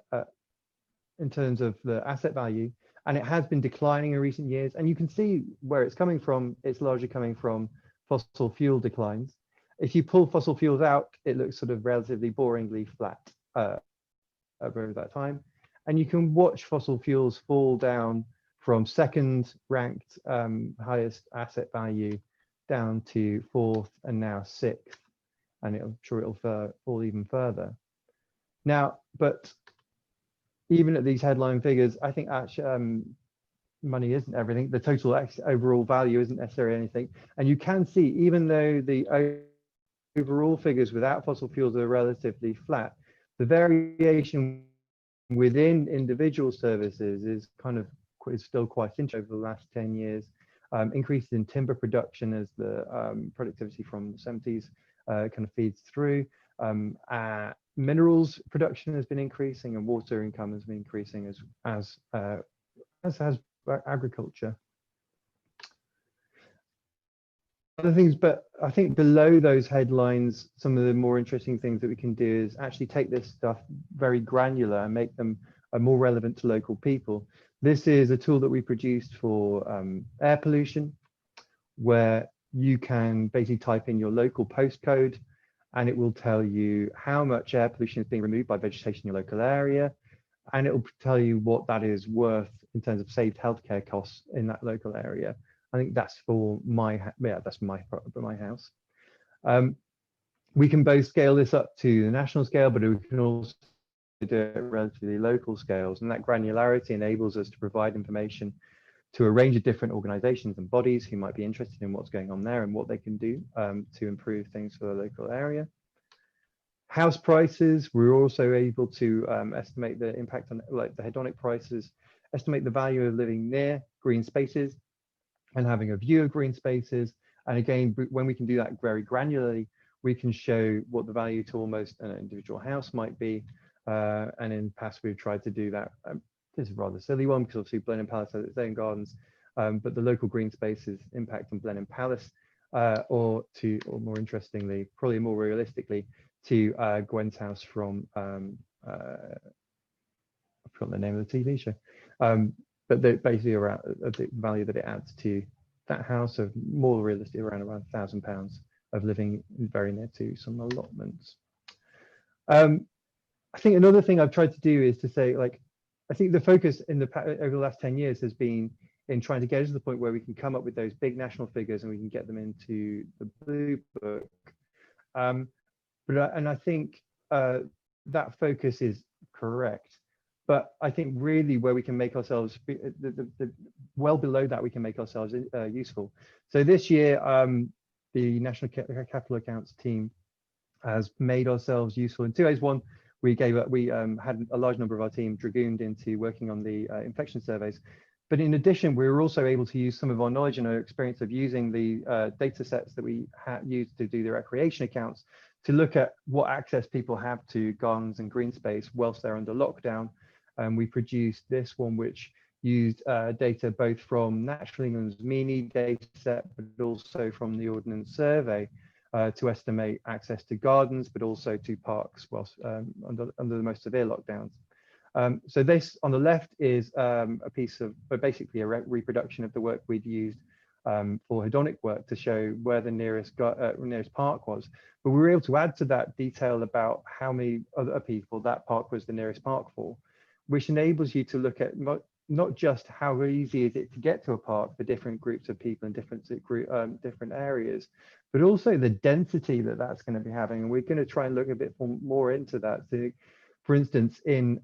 asset value, and it has been declining in recent years. And you can see where it's coming from. It's largely coming from fossil fuel declines. If you pull fossil fuels out, it looks sort of relatively boringly flat over that time. And you can watch fossil fuels fall down from second ranked highest asset value down to fourth and now sixth, and I'm sure it'll fall even further. Now, but even at these headline figures, I think actually money isn't everything. The total overall value isn't necessarily anything. And you can see, even though the overall figures without fossil fuels are relatively flat, the variation within individual services is still quite interesting over the last 10 years. Increases in timber production as the productivity from the 70s kind of feeds through. Minerals production has been increasing, and water income has been increasing as has agriculture. Other things, but I think below those headlines, some of the more interesting things that we can do is actually take this stuff very granular and make them more relevant to local people. This is a tool that we produced for air pollution, where you can basically type in your local postcode and it will tell you how much air pollution is being removed by vegetation in your local area. And it will tell you what that is worth in terms of saved healthcare costs in that local area. I think that's for my, that's my house. We can both scale this up to the national scale, but we can also do it at relatively local scales. And that granularity enables us to provide information to a range of different organizations and bodies who might be interested in what's going on there and what they can do to improve things for the local area. House prices, we're also able to estimate the impact on like the hedonic prices, estimate the value of living near green spaces and having a view of green spaces. And again, when we can do that very granularly, we can show what the value to almost an individual house might be. And in the past, we've tried to do that. This is a rather silly one because obviously Blenheim Palace has its own gardens, but the local green spaces impact on Blenheim Palace, or more interestingly, probably more realistically, to Gwen's house from, I forgot the name of the TV show, but basically around the value that it adds to that house of more realistic around £1,000 of living very near to some allotments. I think another thing I've tried to do is to say, like, I think the focus in over the last 10 years has been in trying to get us to the point where we can come up with those big national figures and we can get them into the Blue Book. And I think that focus is correct. But I think really where we can make ourselves, well below that, we can make ourselves useful. So this year, the National Capital Accounts team has made ourselves useful in two ways. One, we had a large number of our team dragooned into working on the infection surveys. But in addition, we were also able to use some of our knowledge and our experience of using the data sets that we used to do the recreation accounts to look at what access people have to gardens and green space whilst they're under lockdown. And we produced this one, which used data both from Natural England's MINI data set, but also from the Ordnance Survey to estimate access to gardens, but also to parks whilst under the most severe lockdowns. So this on the left is a piece of, but basically a reproduction of the work we'd used for hedonic work to show where the nearest park was. But we were able to add to that detail about how many other people that park was the nearest park for, which enables you to look at not just how easy is it to get to a park for different groups of people in different areas, but also the density that that's going to be having. And we're going to try and look a bit more into that. So, for instance, in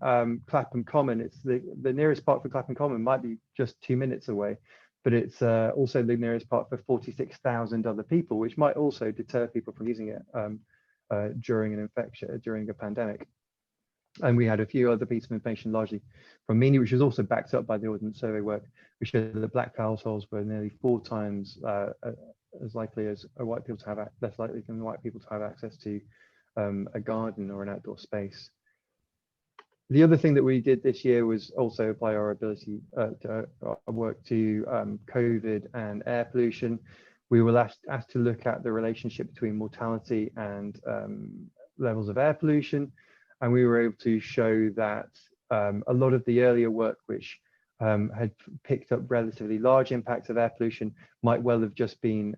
Clapham Common, it's the nearest park for Clapham Common might be just 2 minutes away, but it's also the nearest park for 46,000 other people, which might also deter people from using it during an infection, during a pandemic. And we had a few other pieces of information, largely from MINI, which was also backed up by the Ordnance Survey work, which showed that the black households were nearly 4 times as likely as white people to have, less likely than white people to have access to a garden or an outdoor space. The other thing that we did this year was also apply our ability to work to COVID and air pollution. We were asked to look at the relationship between mortality and levels of air pollution. And we were able to show that a lot of the earlier work, which had picked up relatively large impacts of air pollution, might well have just been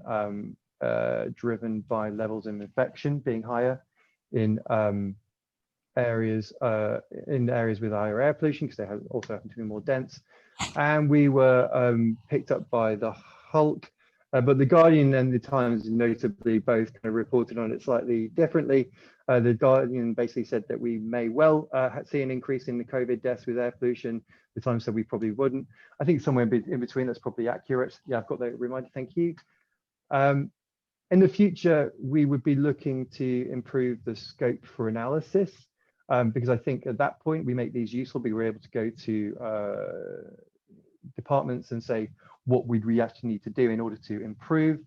driven by levels of infection being higher in areas with higher air pollution, because they also happen to be more dense. And we were picked up by the Hulk, but the Guardian and the Times notably both kind of reported on it slightly differently. The Guardian basically said that we may well see an increase in the COVID deaths with air pollution. The Times said we probably wouldn't. I think somewhere in between that's probably accurate. Yeah, I've got that reminder, thank you. In the future, we would be looking to improve the scope for analysis, because I think at that point we make these useful, but we're able to go to departments and say what we actually need to do in order to improve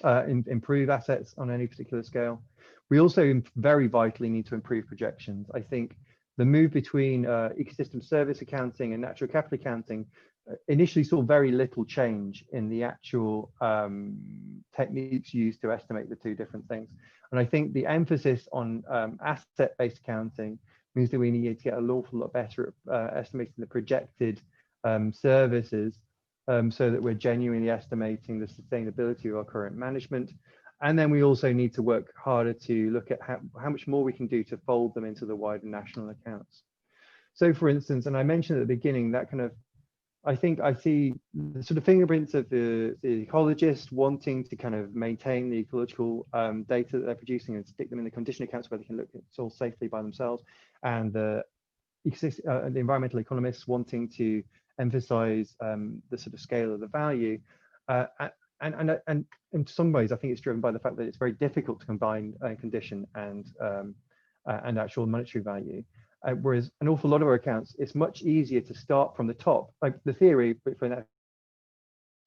assets on any particular scale. We also very vitally need to improve projections. I think the move between ecosystem service accounting and natural capital accounting initially saw very little change in the actual techniques used to estimate the two different things. And I think the emphasis on asset-based accounting means that we need to get an awful lot better at estimating the projected services, so that we're genuinely estimating the sustainability of our current management. And then we also need to work harder to look at how much more we can do to fold them into the wider national accounts. So for instance, and I mentioned at the beginning, that kind of, I think I see the sort of fingerprints of the ecologist wanting to kind of maintain the ecological data that they're producing and stick them in the condition accounts where they can look at soil safely by themselves, and the environmental economists wanting to emphasize the sort of scale of the value. And in some ways, I think it's driven by the fact that it's very difficult to combine condition and actual monetary value. Whereas an awful lot of our accounts, it's much easier to start from the top. Like the theory for that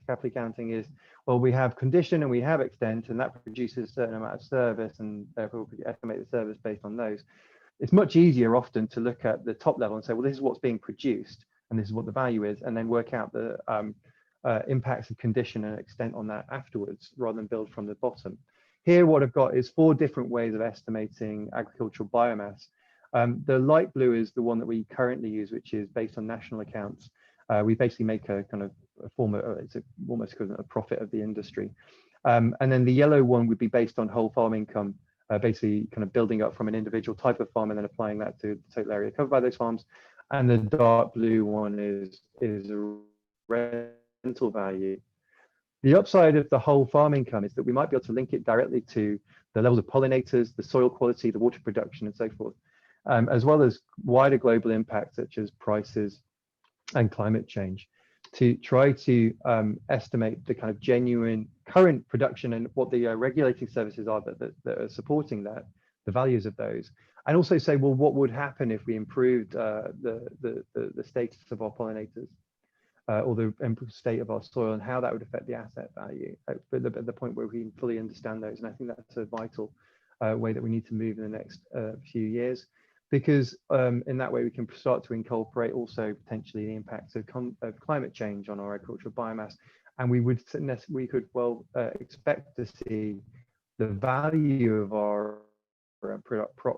capital accounting is, well, we have condition and we have extent, and that produces a certain amount of service, and therefore we estimate the service based on those. It's much easier often to look at the top level and say, well, this is what's being produced, and this is what the value is, and then work out the impacts of condition and extent on that afterwards, rather than build from the bottom. Here, what I've got is 4 different ways of estimating agricultural biomass. The light blue is the one that we currently use, which is based on national accounts. We basically make a kind of a form of, it's almost equivalent of profit of the industry. And then the yellow one would be based on whole farm income, basically kind of building up from an individual type of farm and then applying that to the total area covered by those farms. And the dark blue one is a rental value. The upside of the whole farm income is that we might be able to link it directly to the levels of pollinators, the soil quality, the water production, and so forth. As well as wider global impacts such as prices and climate change, to try to estimate the kind of genuine current production and what the regulating services are that are supporting that, the values of those, and also say, well, what would happen if we improved the status of our pollinators or the improved state of our soil, and how that would affect the asset value at the point where we can fully understand those. And I think that's a vital way that we need to move in the next few years. Because in that way we can start to incorporate also potentially the impacts of climate change on our agricultural biomass, and we could well expect to see the value of our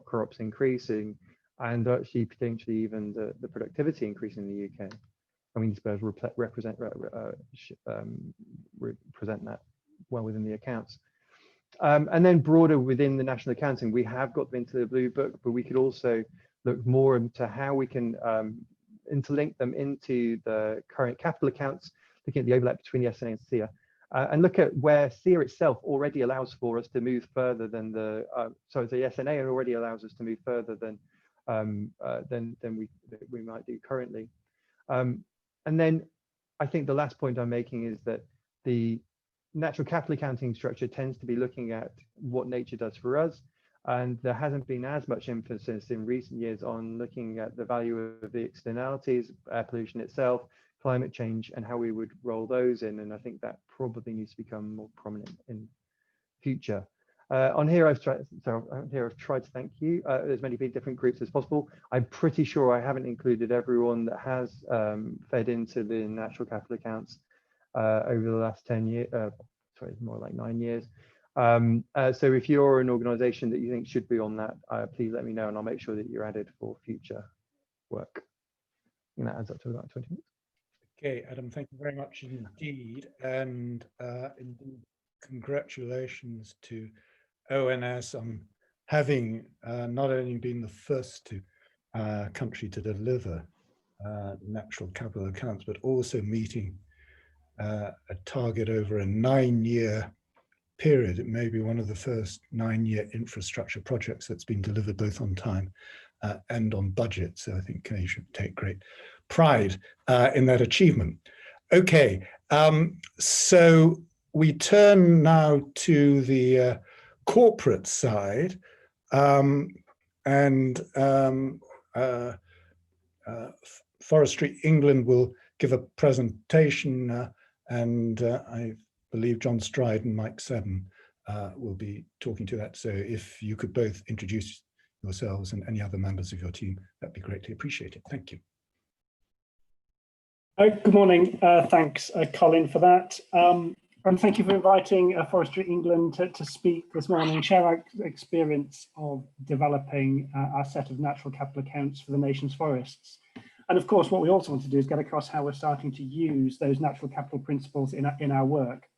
crops increasing, and actually potentially even the productivity increasing in the UK. And we need to be able to represent that well within the accounts. And then broader within the national accounting, we have got them into the blue book, but we could also look more into how we can interlink them into the current capital accounts, looking at the overlap between the SNA and SEA, and look at where SEA itself already allows for us to move further than the SNA already allows us to move further than we might do currently. And then I think the last point I'm making is that the natural capital accounting structure tends to be looking at what nature does for us, and there hasn't been as much emphasis in recent years on looking at the value of the externalities, air pollution itself, climate change, and how we would roll those in. And I think that probably needs to become more prominent in future. On here, I've tried to thank you, as many different groups as possible. I'm pretty sure I haven't included everyone that has fed into the natural capital accounts over the last 10 years, sorry, more like 9 years. So if you're an organization that you think should be on that, please let me know, and I'll make sure that you're added for future work. And that adds up to about 20 minutes. Okay, Adam, thank you very much indeed. And indeed, congratulations to ONS on having not only been the first country to deliver natural capital accounts, but also meeting a target over a 9-year period. It may be one of the first 9-year infrastructure projects that's been delivered both on time and on budget. So I think you should take great pride in that achievement. Okay, so we turn now to the corporate side, and Forestry England will give a presentation, and I believe John Stride and Mike Seddon will be talking to that. So if you could both introduce yourselves and any other members of your team, that'd be greatly appreciated. Thank you. Good morning. Thanks, Colin, for that. And thank you for inviting Forestry England to speak this morning and share our experience of developing our set of natural capital accounts for the nation's forests. And of course, what we also want to do is get across how we're starting to use those natural capital principles in our work.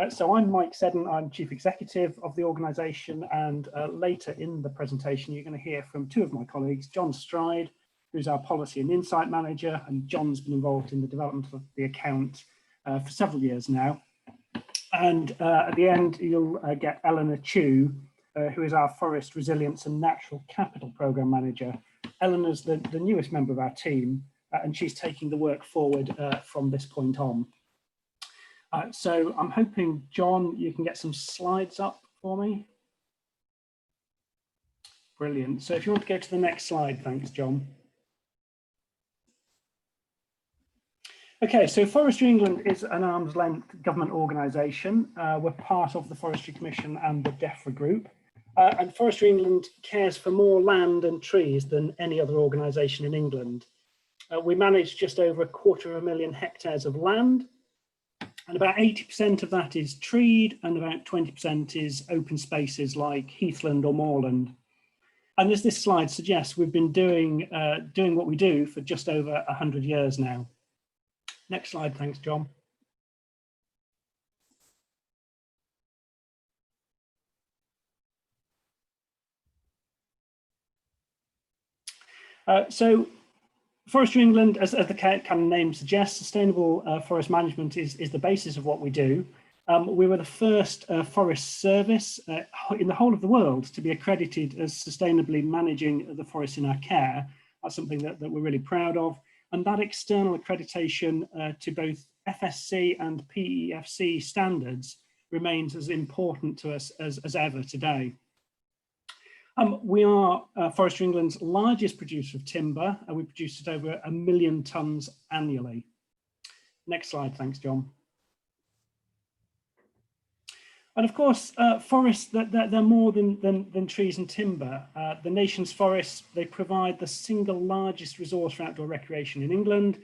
So I'm Mike Seddon, I'm Chief Executive of the organisation, and later in the presentation you're going to hear from two of my colleagues, John Stride, who's our Policy and Insight Manager, and John's been involved in the development of the account for several years now. And at the end you'll get Eleanor Chu, who is our Forest Resilience and Natural Capital Programme Manager. Eleanor's the newest member of our team, and she's taking the work forward from this point on. So I'm hoping, John, you can get some slides up for me. Brilliant. So if you want to go to the next slide, thanks, John. Okay, so Forestry England is an arm's length government organisation. We're part of the Forestry Commission and the DEFRA Group. And Forestry England cares for more land and trees than any other organisation in England. We manage just over 250,000 hectares of land, and about 80% of that is treed and about 20% is open spaces like heathland or moorland. And as this slide suggests, we've been doing what we do for just over 100 years now. Next slide, thanks, John. So Forestry England, as the kind of name suggests, sustainable forest management is the basis of what we do. We were the first forest service in the whole of the world to be accredited as sustainably managing the forests in our care. That's something that we're really proud of. And that external accreditation to both FSC and PEFC standards remains as important to us as ever today. We are Forestry England's largest producer of timber, and we produce it over 1 million tonnes annually. Next slide, thanks, John. And of course, forests, they're more than trees and timber. The nation's forests, they provide the single largest resource for outdoor recreation in England.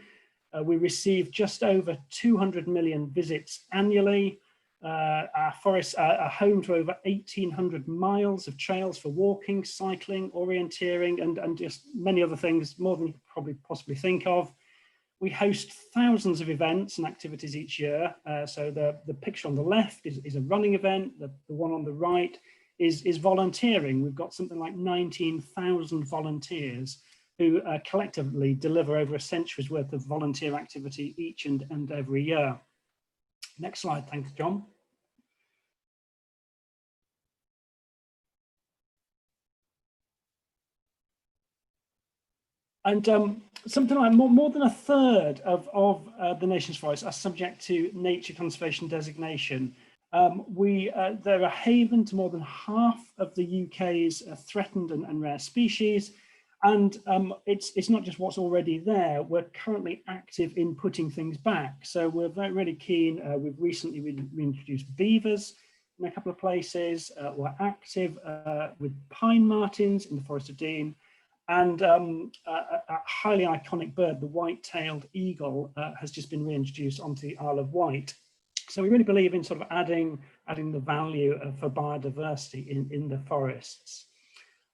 We receive just over 200 million visits annually. Our forests are home to over 1,800 miles of trails for walking, cycling, orienteering, and just many other things, more than you could probably possibly think of. We host thousands of events and activities each year. So the picture on the left is a running event. The one on the right is volunteering. We've got something like 19,000 volunteers who collectively deliver over a century's worth of volunteer activity each and every year. Next slide, thanks, John. And something like more than a third of the nation's forests are subject to nature conservation designation. They're a haven to more than half of the UK's threatened and rare species. And it's not just what's already there, we're currently active in putting things back. So we're really keen. We've recently reintroduced beavers in a couple of places. We're active with pine martens in the Forest of Dean. And a highly iconic bird, the white-tailed eagle, has just been reintroduced onto the Isle of Wight. So we really believe in sort of adding the value for biodiversity in the forests.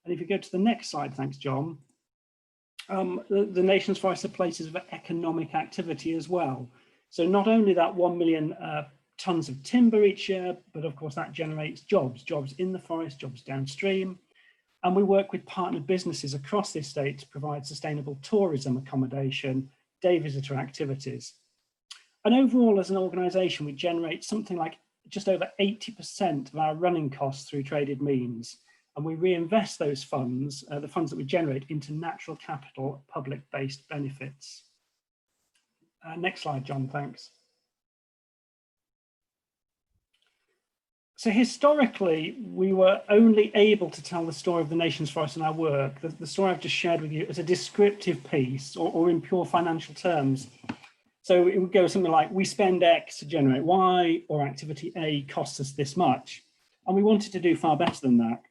And if you go to the next slide, thanks, John. The nation's forests are places of economic activity as well. So not only that 1 million tonnes of timber each year, but of course that generates jobs in the forest, jobs downstream. And we work with partner businesses across the estate to provide sustainable tourism accommodation, day visitor activities. And overall, as an organisation, we generate something like just over 80% of our running costs through traded means. And we reinvest those funds, the funds that we generate, into natural capital, public-based benefits. Next slide, John, thanks. So historically, we were only able to tell the story of the nation's forests in our work, the story I've just shared with you, as a descriptive piece or in pure financial terms. So it would go something like, we spend X to generate Y, or activity A costs us this much. And we wanted to do far better than that,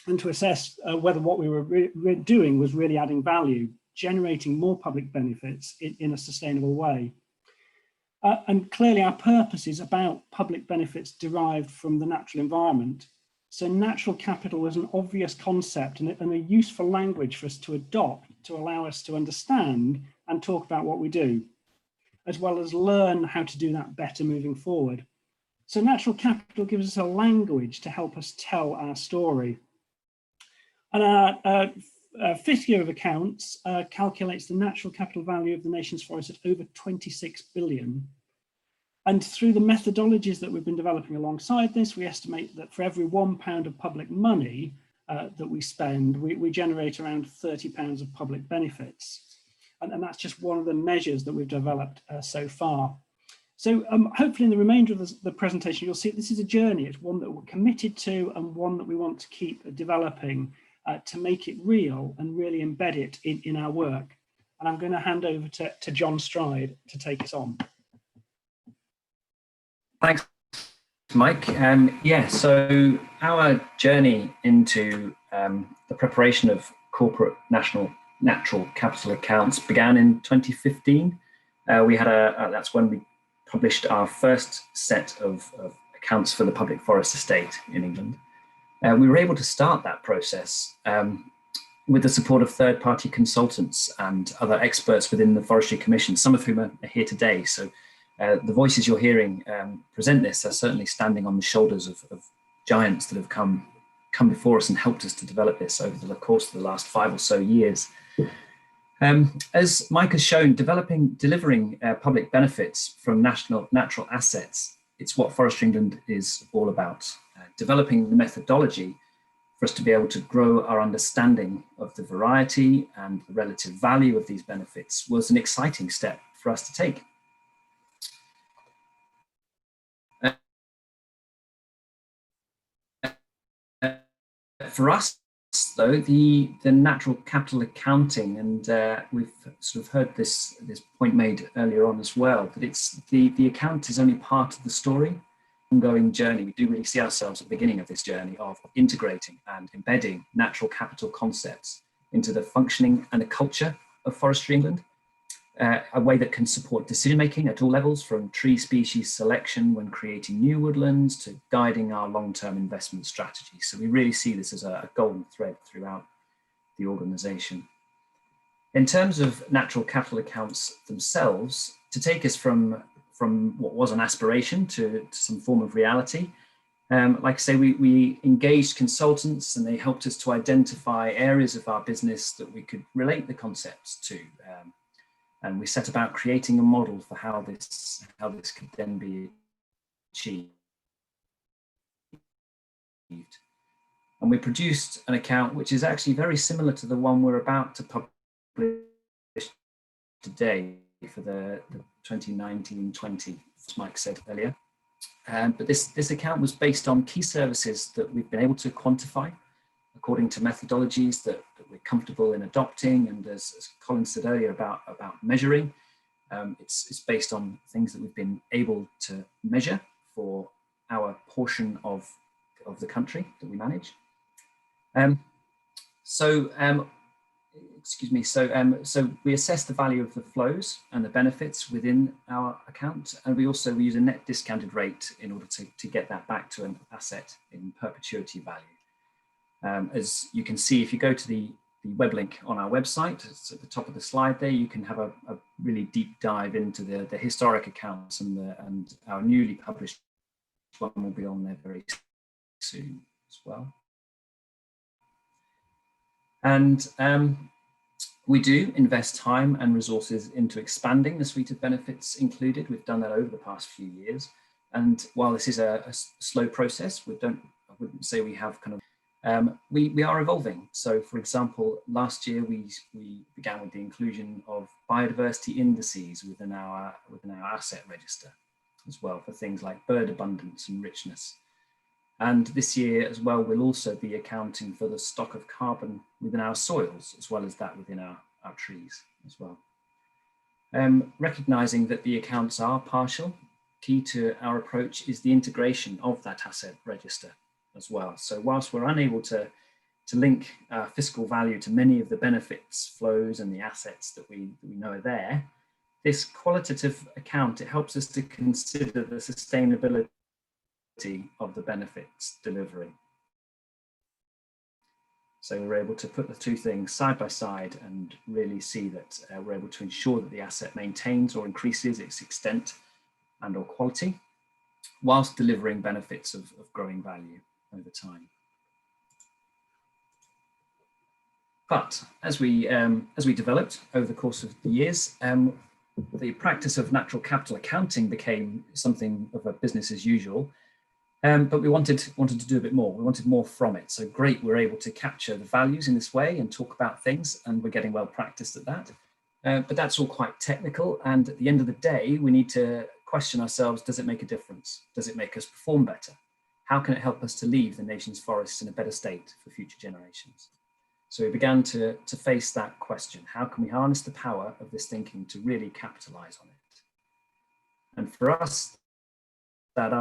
and to assess whether what we were doing was really adding value, generating more public benefits in a sustainable way. And clearly our purpose is about public benefits derived from the natural environment. So natural capital is an obvious concept and a useful language for us to adopt to allow us to understand and talk about what we do, as well as learn how to do that better moving forward. So natural capital gives us a language to help us tell our story. And our fifth year of accounts calculates the natural capital value of the nation's forests at over 26 billion. And through the methodologies that we've been developing alongside this, we estimate that for every £1 of public money that we spend, we generate around £30 of public benefits. And that's just one of the measures that we've developed so far. So hopefully in the remainder of the presentation, you'll see this is a journey. It's one that we're committed to and one that we want to keep developing to make it real and really embed it in our work. And I'm going to hand over to John Stride to take us on. Thanks, Mike. Yeah, so our journey into the preparation of corporate natural capital accounts began in 2015. We had that's when we published our first set of accounts for the public forest estate in England. We were able to start that process with the support of third-party consultants and other experts within the Forestry Commission, some of whom are here today. So the voices you're hearing present this are certainly standing on the shoulders of giants that have come before us and helped us to develop this over the course of the last 5 or so years. As Mike has shown, delivering public benefits from natural assets, it's what Forestry England is all about. Developing the methodology for us to be able to grow our understanding of the variety and the relative value of these benefits was an exciting step for us to take. For us, though, the natural capital accounting, and we've sort of heard this point made earlier on as well, that it's the account is only part of the story. Ongoing journey, we do really see ourselves at the beginning of this journey of integrating and embedding natural capital concepts into the functioning and the culture of Forestry England, a way that can support decision making at all levels, from tree species selection when creating new woodlands to guiding our long-term investment strategy. So we really see this as a golden thread throughout the organisation. In terms of natural capital accounts themselves, to take us from what was an aspiration to some form of reality, like I say, we engaged consultants and they helped us to identify areas of our business that we could relate the concepts to. And we set about creating a model for how this could then be achieved. And we produced an account which is actually very similar to the one we're about to publish today for the 2019-20, as Mike said earlier. But this account was based on key services that we've been able to quantify according to methodologies that we're comfortable in adopting, and as Colin said earlier about measuring, it's based on things that we've been able to measure for our portion of the country that we manage. So we assess the value of the flows and the benefits within our account, and we use a net discounted rate in order to get that back to an asset in perpetuity value. As you can see, if you go to the web link on our website, it's at the top of the slide there, you can have a really deep dive into the historic accounts, and our newly published one will be on there very soon as well. And we do invest time and resources into expanding the suite of benefits included. We've done that over the past few years. And while this is a slow process, I wouldn't say we have kind of, we are evolving. So for example, last year we began with the inclusion of biodiversity indices within our asset register as well, for things like bird abundance and richness. And this year as well, we'll also be accounting for the stock of carbon within our soils, as well as that within our trees as well. Recognizing that the accounts are partial, key to our approach is the integration of that asset register as well. So whilst we're unable to link fiscal value to many of the benefits, flows, and the assets that we know are there, this qualitative account, it helps us to consider the sustainability of the benefits delivery. So we're able to put the two things side by side and really see that we're able to ensure that the asset maintains or increases its extent and or quality, whilst delivering benefits of growing value over time. But as we developed over the course of the years, the practice of natural capital accounting became something of a business as usual. But we wanted to do a bit more. We wanted more from it. So great, we're able to capture the values in this way and talk about things, and we're getting well practiced at that. But that's all quite technical. And at the end of the day, we need to question ourselves, does it make a difference? Does it make us perform better? How can it help us to leave the nation's forests in a better state for future generations? So we began to face that question. How can we harness the power of this thinking to really capitalize on it? And for us, that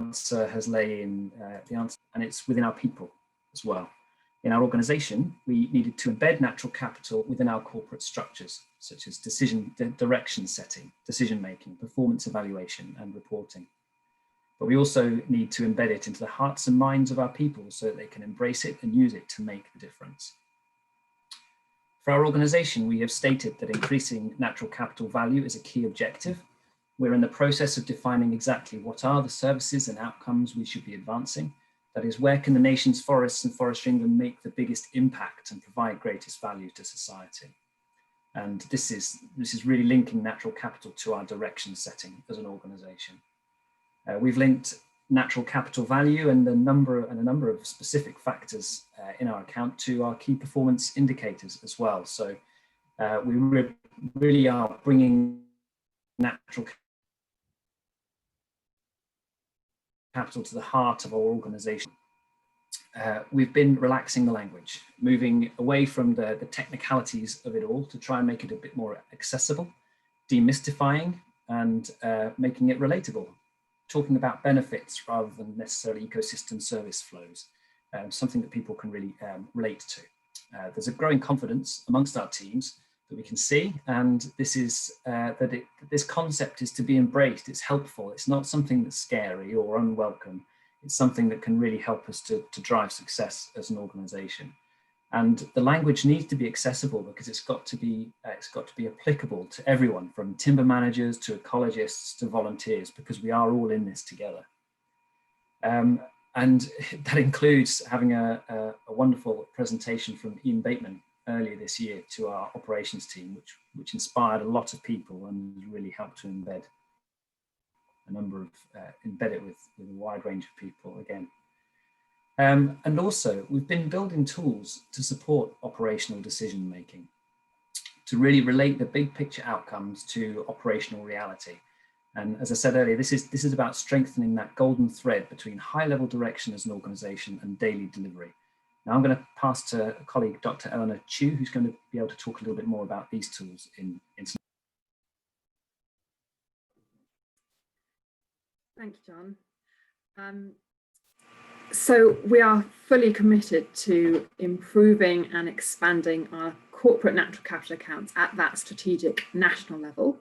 answer has lay in the answer, and it's within our people as well. In our organization, we needed to embed natural capital within our corporate structures, such as direction setting, decision making, performance evaluation, and reporting. But we also need to embed it into the hearts and minds of our people so that they can embrace it and use it to make the difference. For our organization, we have stated that increasing natural capital value is a key objective. We're in the process of defining exactly what are the services and outcomes we should be advancing. That is, where can the nation's forests and forestry England make the biggest impact and provide greatest value to society? And this is really linking natural capital to our direction setting as an organization. We've linked natural capital value and a number of specific factors in our account to our key performance indicators as well. So we really are bringing natural capital to the heart of our organization. We've been relaxing the language, moving away from the technicalities of it all to try and make it a bit more accessible, demystifying and making it relatable, talking about benefits rather than necessarily ecosystem service flows, something that people can really relate to. There's a growing confidence amongst our teams that we can see, and this is this concept is to be embraced. It's helpful. It's not something that's scary or unwelcome. It's something that can really help us to drive success as an organization. And the language needs to be accessible because it's got to be applicable to everyone, from timber managers to ecologists to volunteers, because we are all in this together. And that includes having a wonderful presentation from Ian Bateman earlier this year to our operations team, which inspired a lot of people and really helped to embed it with a wide range of people again. And also, we've been building tools to support operational decision making, to really relate the big picture outcomes to operational reality. And as I said earlier, this is about strengthening that golden thread between high level direction as an organization and daily delivery. Now I'm going to pass to a colleague, Dr. Eleanor Chu, who's going to be able to talk a little bit more about these tools in some. Thank you, John. So we are fully committed to improving and expanding our corporate natural capital accounts at that strategic national level.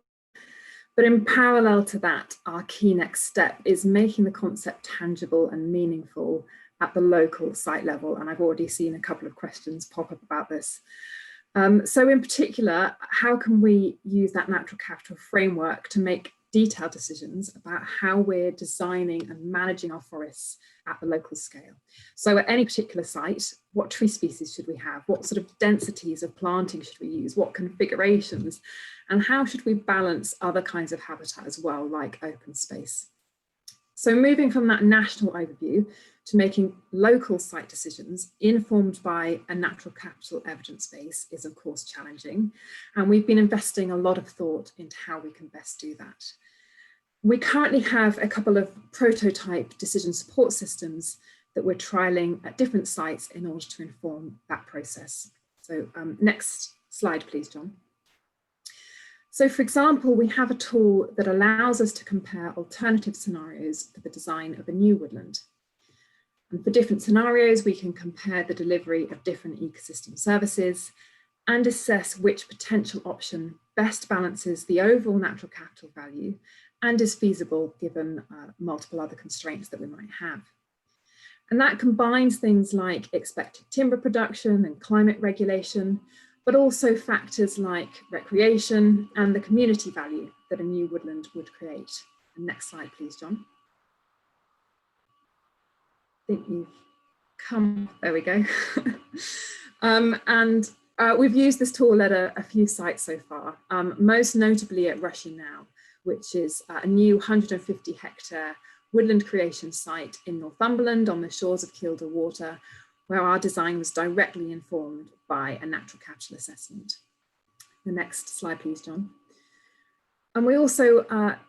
But in parallel to that, our key next step is making the concept tangible and meaningful at the local site level. And I've already seen a couple of questions pop up about this. So in particular, how can we use that natural capital framework to make detailed decisions about how we're designing and managing our forests at the local scale? So at any particular site, what tree species should we have? What sort of densities of planting should we use? What configurations? And how should we balance other kinds of habitat as well, like open space? So moving from that national overview to making local site decisions informed by a natural capital evidence base is of course challenging. And we've been investing a lot of thought into how we can best do that. We currently have a couple of prototype decision support systems that we're trialing at different sites in order to inform that process. So next slide, please, John. So for example, we have a tool that allows us to compare alternative scenarios for the design of a new woodland. And for different scenarios, we can compare the delivery of different ecosystem services and assess which potential option best balances the overall natural capital value and is feasible given multiple other constraints that we might have. And that combines things like expected timber production and climate regulation, but also factors like recreation and the community value that a new woodland would create. And next slide, please, John. I think you've come, there we go. We've used this tool at a few sites so far, most notably at Rushy Now, which is a new 150 hectare woodland creation site in Northumberland on the shores of Kielder Water, where our design was directly informed by a natural capital assessment. The next slide, please, John. And we also,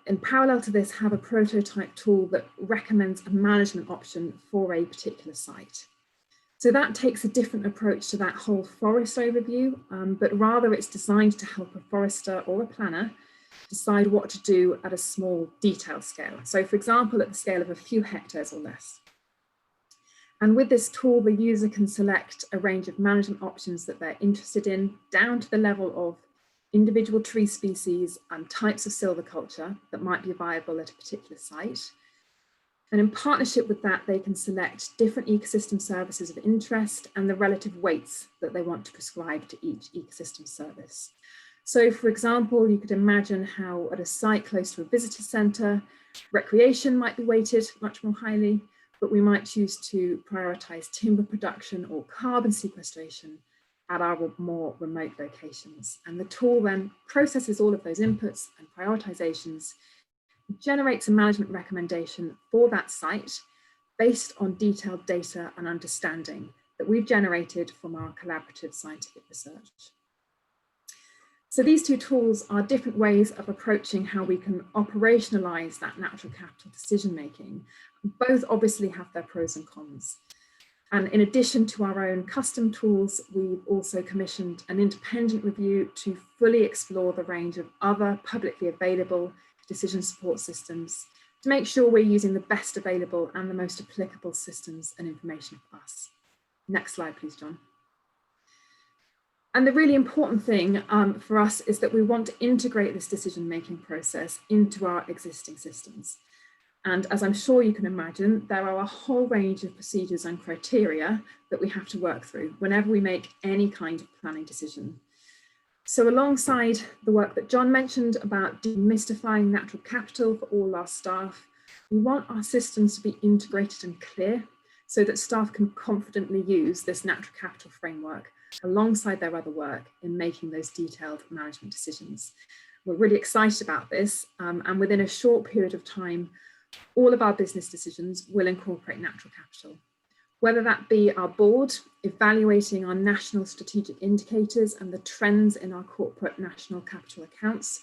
in parallel to this, have a prototype tool that recommends a management option for a particular site. So that takes a different approach to that whole forest overview, but rather it's designed to help a forester or a planner decide what to do at a small detail scale. So for example, at the scale of a few hectares or less. And with this tool, the user can select a range of management options that they're interested in, down to the level of individual tree species and types of silviculture that might be viable at a particular site. And in partnership with that, they can select different ecosystem services of interest and the relative weights that they want to prescribe to each ecosystem service. So for example, you could imagine how at a site close to a visitor centre, recreation might be weighted much more highly, but we might choose to prioritise timber production or carbon sequestration at our more remote locations. And the tool then processes all of those inputs and prioritisations, generates a management recommendation for that site based on detailed data and understanding that we've generated from our collaborative scientific research. So these two tools are different ways of approaching how we can operationalize that natural capital decision making. Both obviously have their pros and cons. And in addition to our own custom tools, we've also commissioned an independent review to fully explore the range of other publicly available decision support systems to make sure we're using the best available and the most applicable systems and information for us. Next slide, please, John. And the really important thing for us is that we want to integrate this decision-making process into our existing systems. And as I'm sure you can imagine, there are a whole range of procedures and criteria that we have to work through whenever we make any kind of planning decision. So alongside the work that John mentioned about demystifying natural capital for all our staff, we want our systems to be integrated and clear so that staff can confidently use this natural capital framework alongside their other work in making those detailed management decisions. We're really excited about this, and within a short period of time, all of our business decisions will incorporate natural capital. Whether that be our board evaluating our national strategic indicators and the trends in our corporate national capital accounts,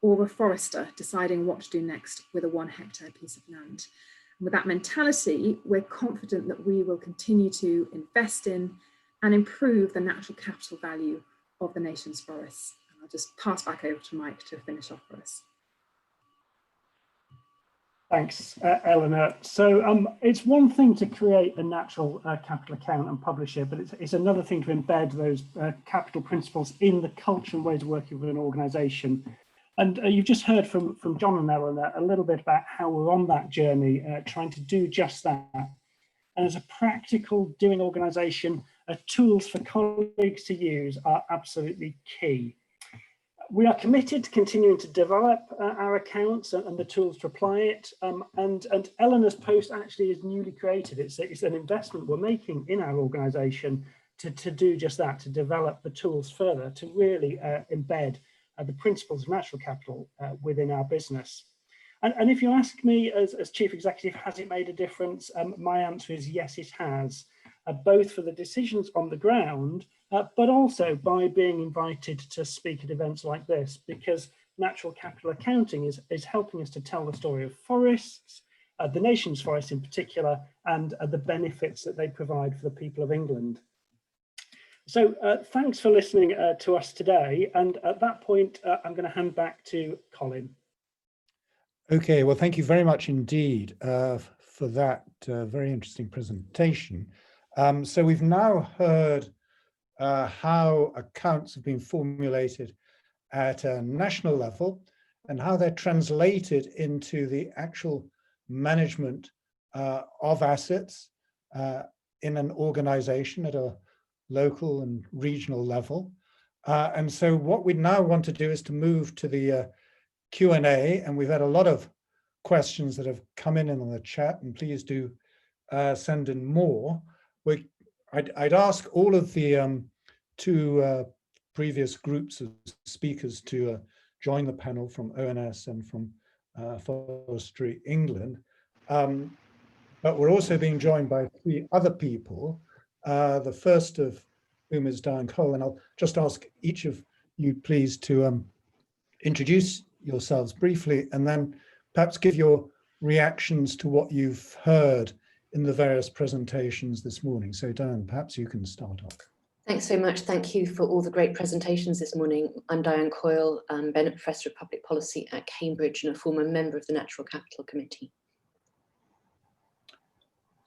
or a forester deciding what to do next with a 1 hectare piece of land. And with that mentality, we're confident that we will continue to invest in and improve the natural capital value of the nation's forests. And I'll just pass back over to Mike to finish off for us. Thanks, Eleanor. So it's one thing to create a natural capital account and publish it, but it's another thing to embed those capital principles in the culture and ways of working with an organisation. And you've just heard from John and Eleanor a little bit about how we're on that journey, trying to do just that. And as a practical doing organisation, tools for colleagues to use are absolutely key. We are committed to continuing to develop our accounts and the tools to apply it. And Eleanor's post actually is newly created. It's an investment we're making in our organisation to do just that, to develop the tools further, to really embed the principles of natural capital within our business. And if you ask me as Chief Executive, has it made a difference? My answer is yes, it has, both for the decisions on the ground, but also by being invited to speak at events like this, because natural capital accounting is helping us to tell the story of forests, the nation's forests in particular, and the benefits that they provide for the people of England. So thanks for listening to us today. And at that point, I'm going to hand back to Colin. Okay, well, thank you very much indeed for that very interesting presentation. So we've now heard how accounts have been formulated at a national level and how they're translated into the actual management of assets in an organization at a local and regional level. And so what we now want to do is to move to the Q&A, and we've had a lot of questions that have come in on the chat, and please do send in more. I'd ask all of the two previous groups of speakers to join the panel from ONS and from Forestry England. But we're also being joined by 3 other people, the first of whom is Diane Cole, and I'll just ask each of you please to introduce yourselves briefly and then perhaps give your reactions to what you've heard in the various presentations this morning. So Diane, perhaps you can start off. Thanks very much. Thank you for all the great presentations this morning. I'm Diane Coyle, Bennett Professor of Public Policy at Cambridge and a former member of the Natural Capital Committee.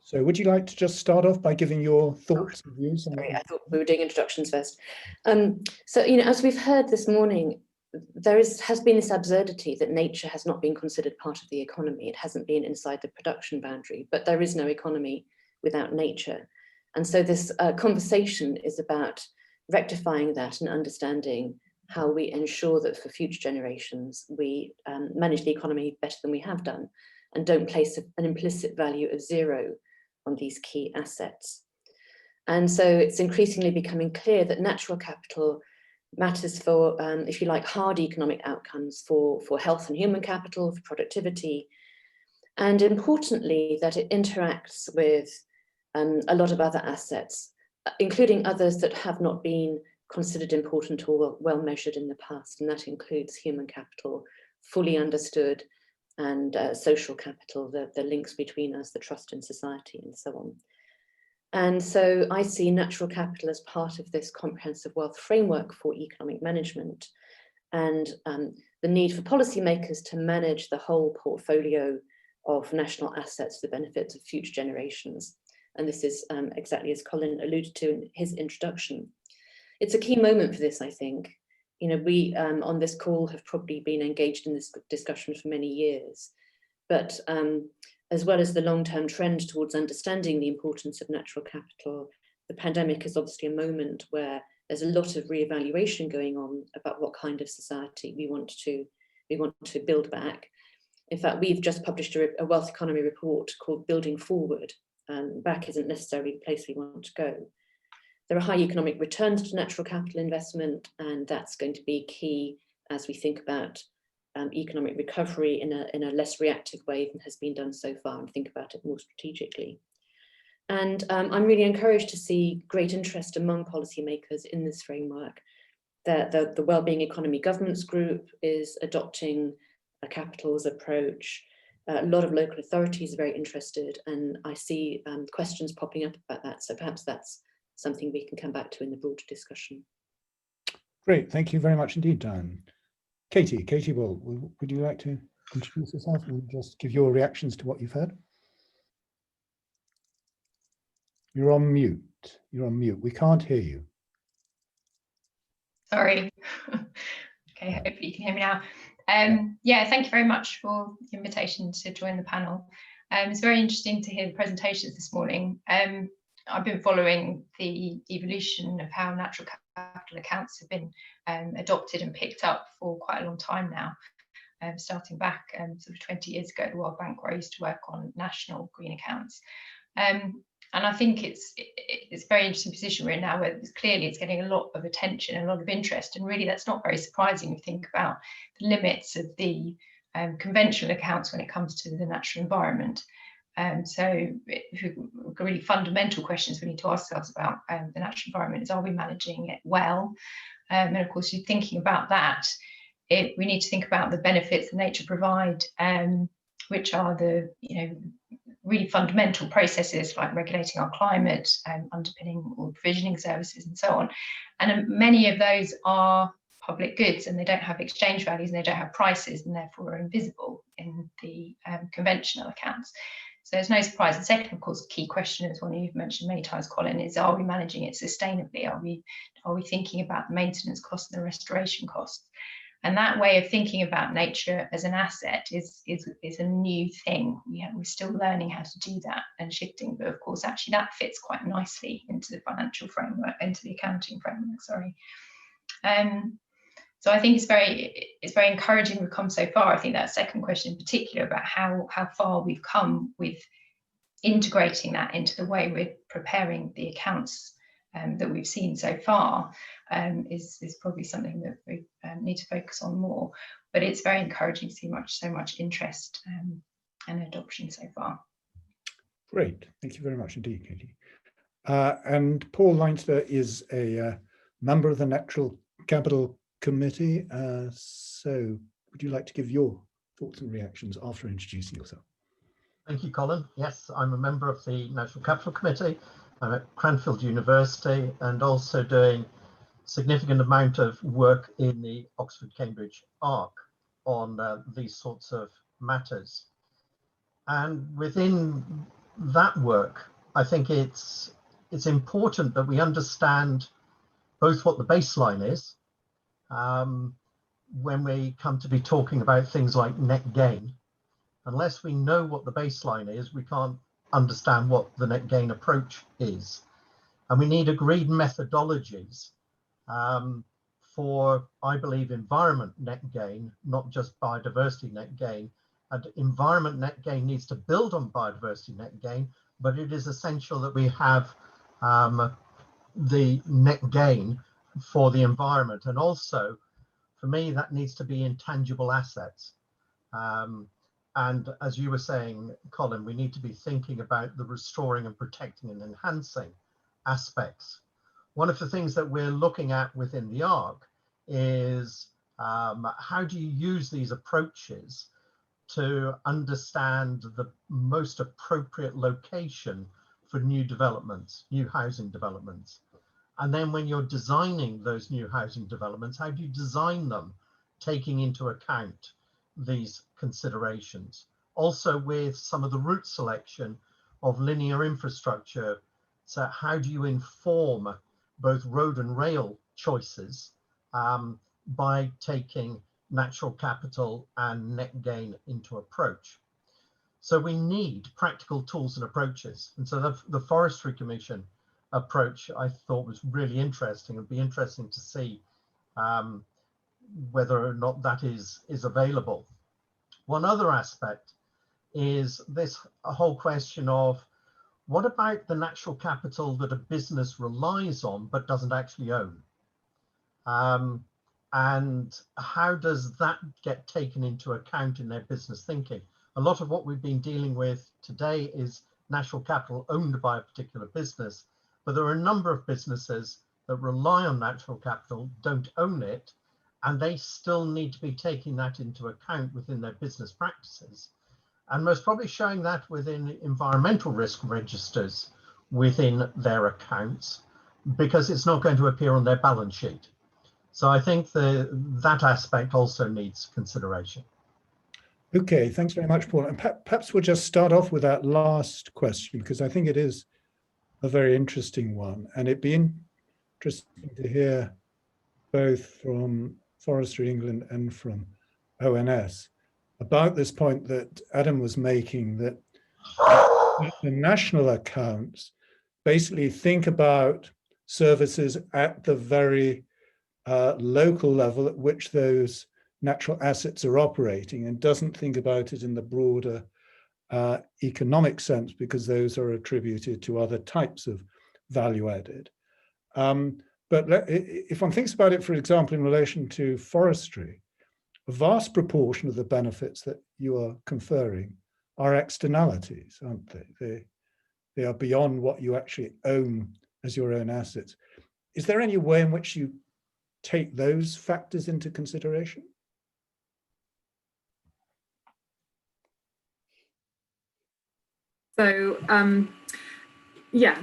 So would you like to just start off by giving your thoughts and views? Sorry, I thought we were doing introductions first. So, as we've heard this morning, there has been this absurdity that nature has not been considered part of the economy. It hasn't been inside the production boundary, but there is no economy without nature. And so this conversation is about rectifying that and understanding how we ensure that for future generations, we manage the economy better than we have done and don't place an implicit value of 0 on these key assets. And so it's increasingly becoming clear that natural capital matters for, if you like, hard economic outcomes for health and human capital, for productivity, and importantly, that it interacts with a lot of other assets, including others that have not been considered important or well measured in the past, and that includes human capital, fully understood, and social capital, the links between us, the trust in society, and so on. And so I see natural capital as part of this comprehensive wealth framework for economic management, and the need for policymakers to manage the whole portfolio of national assets for the benefit of future generations. And this is exactly as Colin alluded to in his introduction. It's a key moment for this, I think. We on this call have probably been engaged in this discussion for many years, but as well as the long-term trend towards understanding the importance of natural capital, the pandemic is obviously a moment where there's a lot of reevaluation going on about what kind of society we want to build back. In fact, we've just published a wealth economy report called Building Forward. Back isn't necessarily the place we want to go. There are high economic returns to natural capital investment, and that's going to be key as we think about economic recovery in a less reactive way than has been done so far, and think about it more strategically. And I'm really encouraged to see great interest among policymakers in this framework. The Wellbeing Economy Governance Group is adopting a capitals approach. A lot of local authorities are very interested, and I see questions popping up about that. So perhaps that's something we can come back to in the broader discussion. Great, thank you very much indeed, Diane. Katie Bull, would you like to introduce yourself and just give your reactions to what you've heard? You're on mute. We can't hear you. Sorry. Okay, hopefully you can hear me now. Yeah, thank you very much for the invitation to join the panel. It's very interesting to hear the presentations this morning. I've been following the evolution of how natural capital accounts have been adopted and picked up for quite a long time now, starting back sort of 20 years ago at the World Bank, where I used to work on national green accounts. And I think it's a very interesting position we're in now, where clearly it's getting a lot of attention and a lot of interest, and really that's not very surprising if you think about the limits of the conventional accounts when it comes to the natural environment. So really fundamental questions we need to ask ourselves about the natural environment is, are we managing it well? And of course, you're thinking about that, we need to think about the benefits that nature provide, which are the really fundamental processes like regulating our climate, underpinning all provisioning services and so on. And many of those are public goods, and they don't have exchange values, and they don't have prices, and therefore are invisible in the conventional accounts. So it's no surprise. The second, of course, key question, as one you've mentioned many times, Colin, is are we managing it sustainably? Are we thinking about the maintenance costs and the restoration costs? And that way of thinking about nature as an asset is a new thing. We're still learning how to do that and shifting, but of course, actually that fits quite nicely into the financial framework, into the accounting framework, sorry. So I think it's very encouraging we've come so far. I think that second question in particular about how far we've come with integrating that into the way we're preparing the accounts that we've seen so far is probably something that we need to focus on more. But it's very encouraging to see so much interest and adoption so far. Great, thank you very much indeed, Katie. And Paul Leinster is a member of the Natural Capital Committee. So would you like to give your thoughts and reactions after introducing yourself? Thank you, Colin. Yes, I'm a member of the Natural Capital Committee. I'm at Cranfield University and also doing significant amount of work in the Oxford-Cambridge ARC on these sorts of matters. And within that work, I think it's important that we understand both what the baseline is when we come to be talking about things like net gain. Unless we know what the baseline is, we can't understand what the net gain approach is. And we need agreed methodologies for, I believe, environment net gain, not just biodiversity net gain. And environment net gain needs to build on biodiversity net gain, but it is essential that we have the net gain for the environment. And also, for me, that needs to be intangible assets. And as you were saying, Colin, we need to be thinking about the restoring and protecting and enhancing aspects. One of the things that we're looking at within the ARC is how do you use these approaches to understand the most appropriate location for new developments, new housing developments. And then when you're designing those new housing developments, how do you design them taking into account these considerations? Also with some of the route selection of linear infrastructure. So how do you inform both road and rail choices by taking natural capital and net gain into approach? So we need practical tools and approaches. And so the Forestry Commission approach I thought was really interesting. It'd be interesting to see whether or not that is available. One other aspect is this whole question of what about the natural capital that a business relies on but doesn't actually own? And how does that get taken into account in their business thinking? A lot of what we've been dealing with today is natural capital owned by a particular business, but there are a number of businesses that rely on natural capital, don't own it, and they still need to be taking that into account within their business practices. And most probably showing that within environmental risk registers within their accounts, because it's not going to appear on their balance sheet. So I think that aspect also needs consideration. Okay, thanks very much, Paul. And perhaps we'll just start off with that last question, because I think it is a very interesting one. And it'd be interesting to hear both from Forestry England and from ONS about this point that Adam was making, that the national accounts basically think about services at the very local level at which those natural assets are operating, and doesn't think about it in the broader economic sense, because those are attributed to other types of value added. But if one thinks about it, for example, in relation to forestry, a vast proportion of the benefits that you are conferring are externalities, aren't they? They are beyond what you actually own as your own assets. Is there any way in which you take those factors into consideration? So, yeah,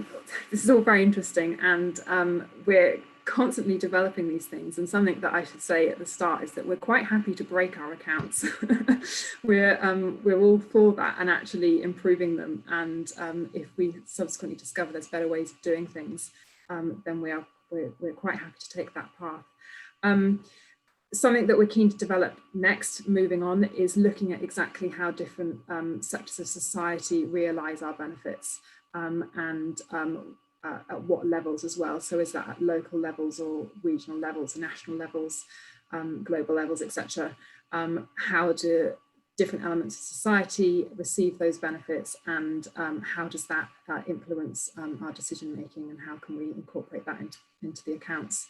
this is all very interesting, and we're constantly developing these things. And something that I should say at the start is that we're quite happy to break our accounts. we're all for that and actually improving them. And if we subsequently discover there's better ways of doing things, then we're quite happy to take that path. Something that we're keen to develop next, moving on, is looking at exactly how different sectors of society realise our benefits and at what levels as well. So is that at local levels or regional levels, national levels, global levels, etc. How do different elements of society receive those benefits, and how does that influence our decision making, and how can we incorporate that into the accounts?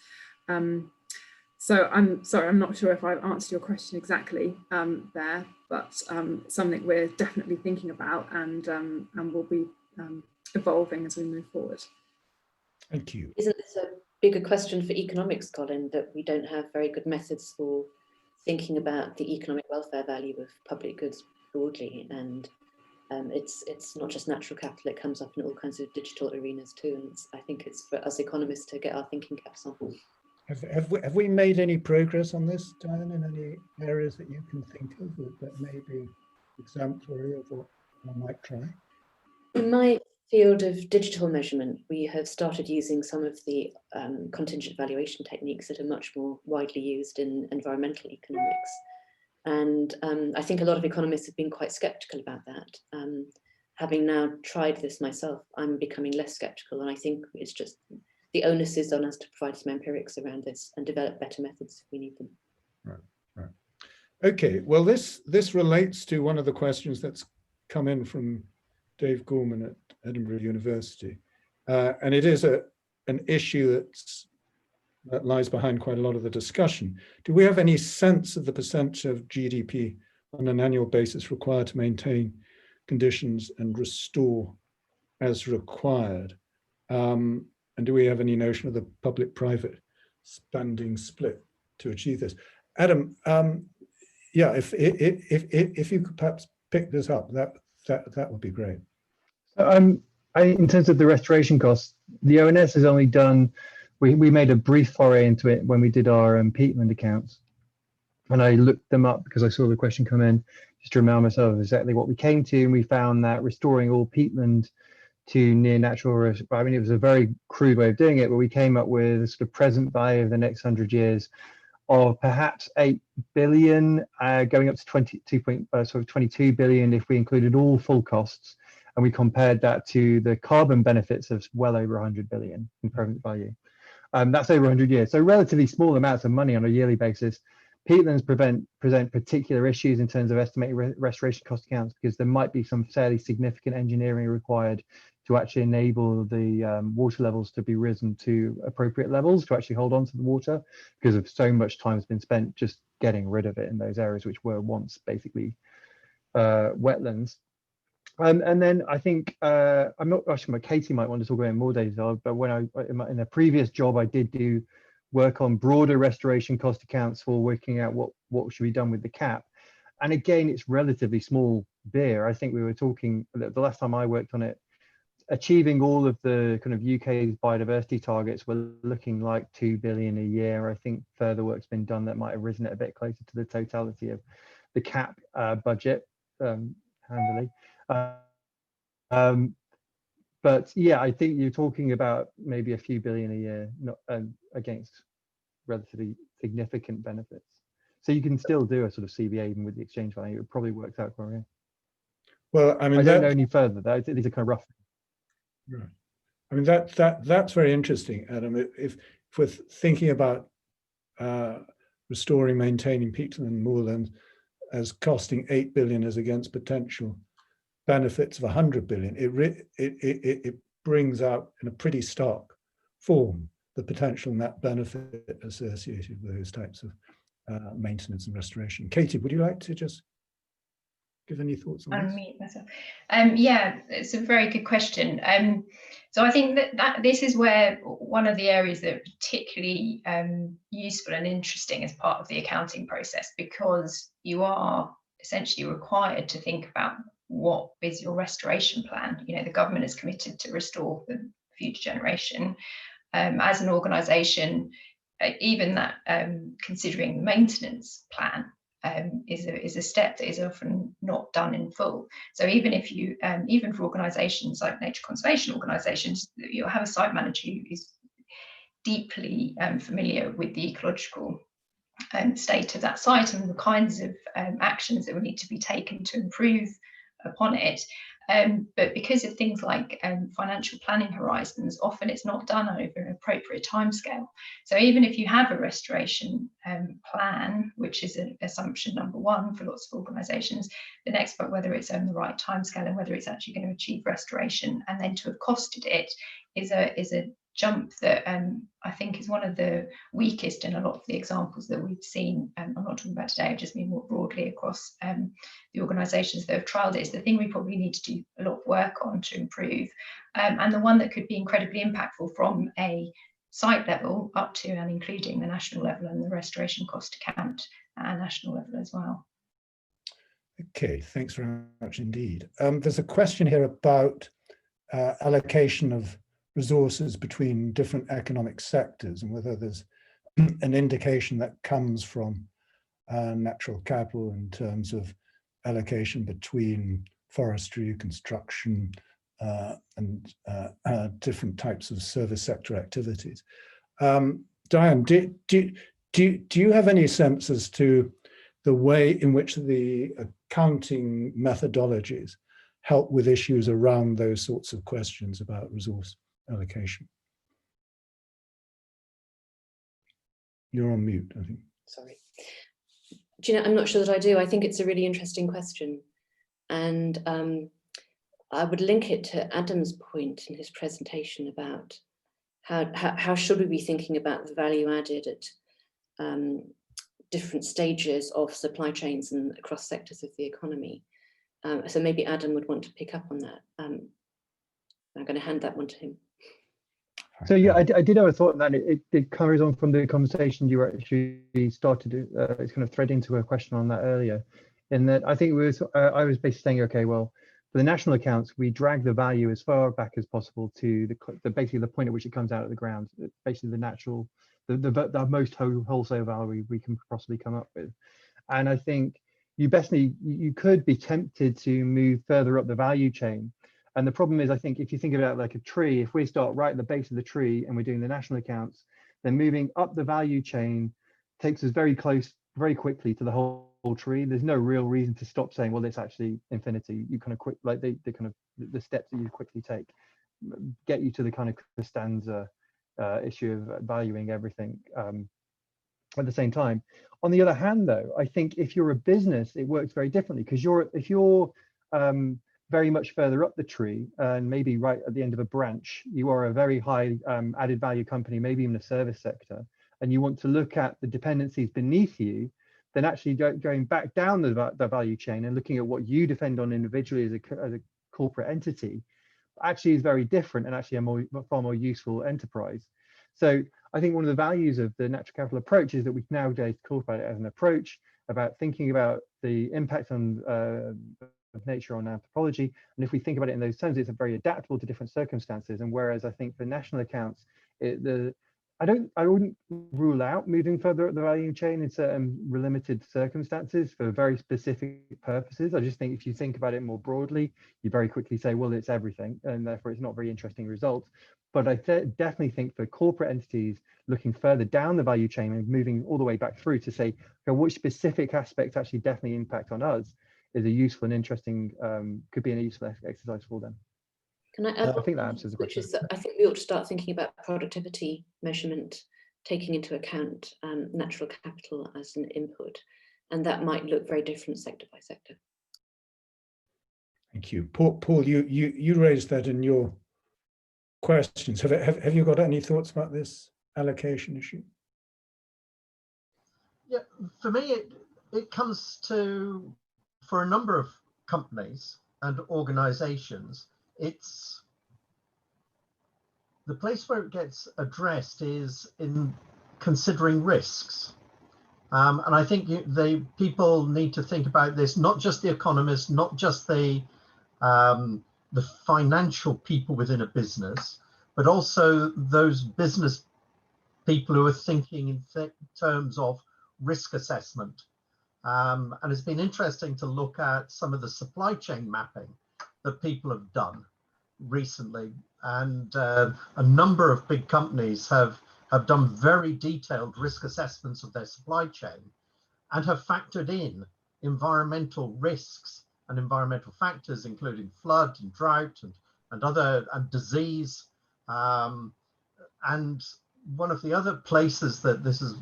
So I'm sorry, I'm not sure if I've answered your question exactly there, but something we're definitely thinking about and will be evolving as we move forward. Thank you. Isn't this a bigger question for economics, Colin, that we don't have very good methods for thinking about the economic welfare value of public goods broadly? And it's not just natural capital, it comes up in all kinds of digital arenas too. And I think it's for us economists to get our thinking caps on. Have we made any progress on this, Diane, in any areas that you can think of that may be exemplary of what one might try? In my field of digital measurement, we have started using some of the contingent valuation techniques that are much more widely used in environmental economics. And I think a lot of economists have been quite skeptical about that. Having now tried this myself, I'm becoming less skeptical, and I think it's just the onus is on us to provide some empirics around this and develop better methods if we need them. Right. Okay, well, this relates to one of the questions that's come in from Dave Gorman at Edinburgh University. And it is an issue that lies behind quite a lot of the discussion. Do we have any sense of the percentage of GDP on an annual basis required to maintain conditions and restore as required? And do we have any notion of the public-private spending split to achieve this? Adam, yeah, if you could perhaps pick this up, that would be great. In terms of the restoration costs, the ONS has only done, we made a brief foray into it when we did our peatland accounts. And I looked them up because I saw the question come in, just to remind myself of exactly what we came to. And we found that restoring all peatland to near natural, I mean, it was a very crude way of doing it, but we came up with a sort of present value of the next 100 years of perhaps 8 billion, going up to 22 billion if we included all full costs, and we compared that to the carbon benefits of well over 100 billion in present value. That's over 100 years, so relatively small amounts of money on a yearly basis. Peatlands present particular issues in terms of estimating restoration cost accounts, because there might be some fairly significant engineering required to actually enable the water levels to be risen to appropriate levels to actually hold on to the water, because of so much time has been spent just getting rid of it in those areas which were once basically wetlands. And then I think I'm not actually, Katie might want to talk about it in more detail, but when in a previous job I did do work on broader restoration cost accounts for working out what should be done with the cap. And again, it's relatively small beer. I think we were talking the last time I worked on it, achieving all of the kind of UK's biodiversity targets were looking like 2 billion a year. I think further work's been done that might have risen it a bit closer to the totality of the cap budget handily. But yeah, I think you're talking about maybe a few billion a year, not against relatively significant benefits. So you can still do a sort of CVA even with the exchange value. It probably works out quite well. Well, I mean, I don't know any further. These are kind of rough. Right. I mean, that's very interesting, Adam. If we're thinking about restoring, maintaining peatland and moorland as costing 8 billion as against potential benefits of 100 billion, it brings out in a pretty stark form the potential net benefit associated with those types of maintenance and restoration. Katie, would you like to just give any thoughts on this? Unmute myself. Yeah, it's a very good question. So I think that this is where one of the areas that are particularly useful and interesting as part of the accounting process, because you are essentially required to think about what is your restoration plan. You know, the government is committed to restore the future generation. as an organisation, even that considering the maintenance plan is a step that is often not done in full. So even if you, even for organisations like nature conservation organisations, you'll have a site manager who is deeply familiar with the ecological state of that site and the kinds of actions that will need to be taken to improve upon it. But because of things like financial planning horizons, often it's not done over an appropriate timescale. So even if you have a restoration plan, which is an assumption number one for lots of organisations, the next part, whether it's on the right timescale and whether it's actually going to achieve restoration and then to have costed it is a jump that I think is one of the weakest in a lot of the examples that we've seen. I'm not talking about today, I just mean more broadly across the organisations that have trialled it. It's the thing we probably need to do a lot of work on to improve, and the one that could be incredibly impactful from a site level up to and including the national level and the restoration cost account at a national level as well. Okay, thanks very much indeed. There's a question here about allocation of resources between different economic sectors and whether there's an indication that comes from natural capital in terms of allocation between forestry, construction, and different types of service sector activities. Diane, do you have any sense as to the way in which the accounting methodologies help with issues around those sorts of questions about resource allocation? You're on mute, I think. Sorry. Do you know, I'm not sure that I do. I think it's a really interesting question. And I would link it to Adam's point in his presentation about how should we be thinking about the value added at different stages of supply chains and across sectors of the economy. So maybe Adam would want to pick up on that. I'm going to hand that one to him. So yeah, I did have a thought that it carries on from the conversation you actually started. It's kind of thread into a question on that earlier, in that I think I was basically saying, okay, well, for the national accounts, we drag the value as far back as possible to basically the point at which it comes out of the ground, basically the natural, the most wholesale value we can possibly come up with. And I think you could be tempted to move further up the value chain. And the problem is, I think if you think about it like a tree, if we start right at the base of the tree and we're doing the national accounts, then moving up the value chain takes us very close, very quickly to the whole tree. There's no real reason to stop saying, well, it's actually infinity. You kind of quick, like the steps that you quickly take get you to the kind of Costanza issue of valuing everything at the same time. On the other hand, though, I think if you're a business, it works very differently, because if you're very much further up the tree and maybe right at the end of a branch, you are a very high added value company, maybe even a service sector, and you want to look at the dependencies beneath you, then actually going back down the value chain and looking at what you depend on individually as a corporate entity actually is very different and actually a far more useful enterprise. So I think one of the values of the natural capital approach is that we can nowadays talk about it as an approach about thinking about the impact on of nature on anthropology, and if we think about it in those terms, it's very adaptable to different circumstances. And whereas I think for national accounts, I wouldn't rule out moving further up the value chain in certain limited circumstances for very specific purposes. I just think if you think about it more broadly, you very quickly say, well, it's everything, and therefore it's not very interesting results. But I definitely think for corporate entities looking further down the value chain and moving all the way back through to say, okay, which specific aspects actually definitely impact on us, is a useful and interesting, could be a useful exercise for them. Can I add? I think that answers the question. Which is that I think we ought to start thinking about productivity measurement, taking into account natural capital as an input, and that might look very different sector by sector. Thank you. Paul, you raised that in your questions. Have you got any thoughts about this allocation issue? Yeah, for me, it comes to, for a number of companies and organizations, it's the place where it gets addressed is in considering risks. And I think people need to think about this, not just the economists, not just the financial people within a business, but also those business people who are thinking in terms of risk assessment. And it's been interesting to look at some of the supply chain mapping that people have done recently. And a number of big companies have done very detailed risk assessments of their supply chain and have factored in environmental risks and environmental factors, including flood and drought and other disease. And one of the other places that this has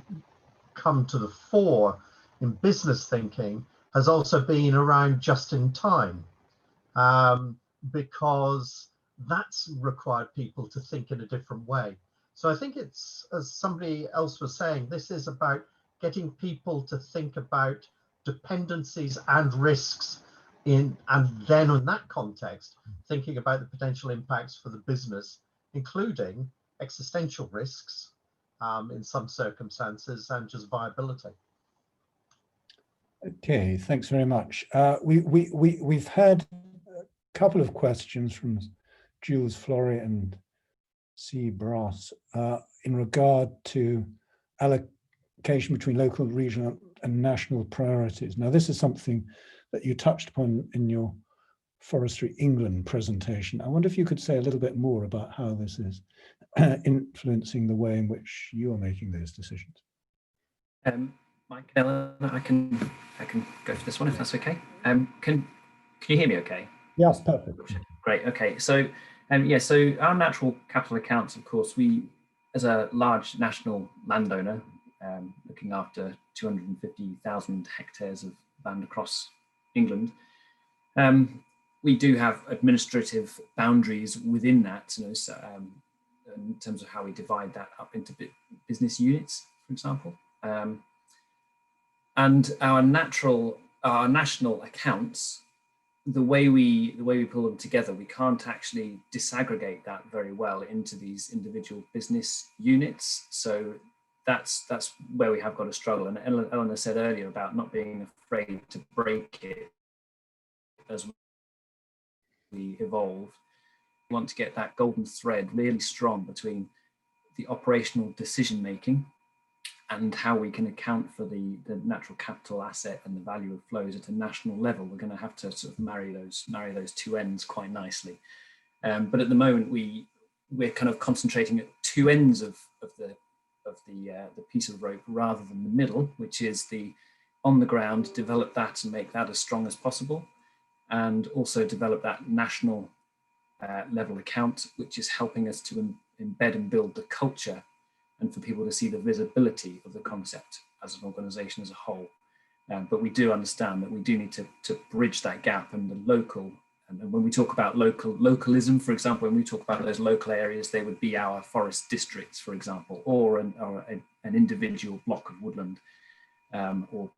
come to the fore in business thinking has also been around just in time, because that's required people to think in a different way. So I think it's, as somebody else was saying, this is about getting people to think about dependencies and risks and then in that context, thinking about the potential impacts for the business, including existential risks in some circumstances and just viability. Okay, thanks very much. We've had a couple of questions from Jules Flory and C. Brass in regard to allocation between local, regional and national priorities. Now, this is something that you touched upon in your Forestry England presentation. I wonder if you could say a little bit more about how this is influencing the way in which you are making those decisions. Mike and Ellen, I can go for this one if that's okay. Can you hear me okay? Yes, perfect. Great. Okay. So yeah, so our natural capital accounts, of course, we, as a large national landowner, looking after 250,000 hectares of land across England, we do have administrative boundaries within that, you know, so, in terms of how we divide that up into business units, for example. And our national accounts, the way we pull them together, we can't actually disaggregate that very well into these individual business units. So that's where we have got a struggle. And Eleanor said earlier about not being afraid to break it as we evolve. We want to get that golden thread really strong between the operational decision making and how we can account for the natural capital asset and the value of flows at a national level. We're going to have to sort of marry those two ends quite nicely. But at the moment, we're kind of concentrating at two ends of the piece of rope rather than the middle, which is the on the ground, develop that and make that as strong as possible, and also develop that national level account, which is helping us to embed and build the culture and for people to see the visibility of the concept as an organization as a whole. But we do understand that we do need to bridge that gap, and the local, and when we talk about localism, for example, when we talk about those local areas, they would be our forest districts, for example, or an individual block of woodland, or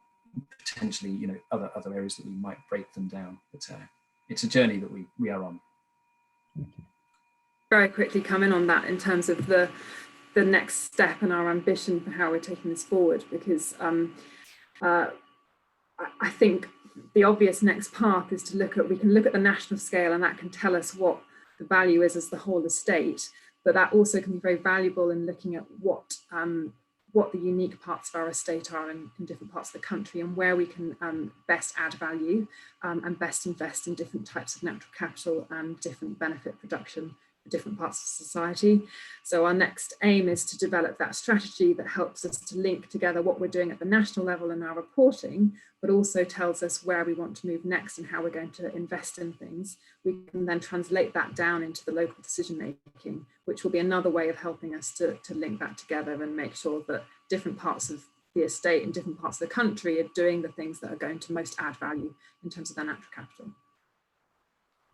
potentially, you know, other areas that we might break them down. But it's a journey that we are on. Very quickly come in on that in terms of the next step and our ambition for how we're taking this forward, because I think the obvious next path is to we can look at the national scale, and that can tell us what the value is as the whole estate, but that also can be very valuable in looking at what the unique parts of our estate are in different parts of the country, and where we can best add value and best invest in different types of natural capital and different benefit production for different parts of society. So our next aim is to develop that strategy that helps us to link together what we're doing at the national level in our reporting, but also tells us where we want to move next and how we're going to invest in things. We can then translate that down into the local decision making, which will be another way of helping us to link that together and make sure that different parts of the estate and different parts of the country are doing the things that are going to most add value in terms of their natural capital.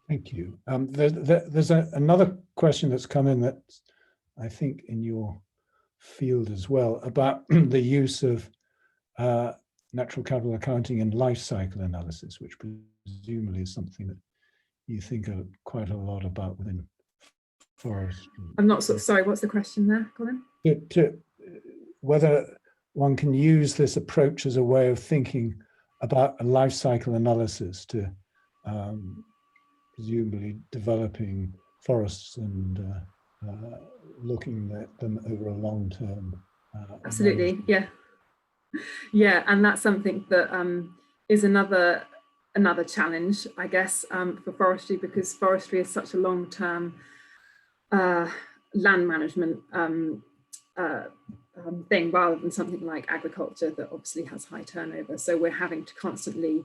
Thank you. There's another question that's come in that I think in your field as well, about the use of natural capital accounting and life cycle analysis, which presumably is something that you think quite a lot about within forestry. I'm not sorry, what's the question there, Colin? Whether one can use this approach as a way of thinking about a life cycle analysis to presumably developing forests and looking at them over a long term. Absolutely, yeah. Yeah, and that's something that is another challenge, I guess, for forestry, because forestry is such a long-term land management thing, rather than something like agriculture that obviously has high turnover. So we're having to constantly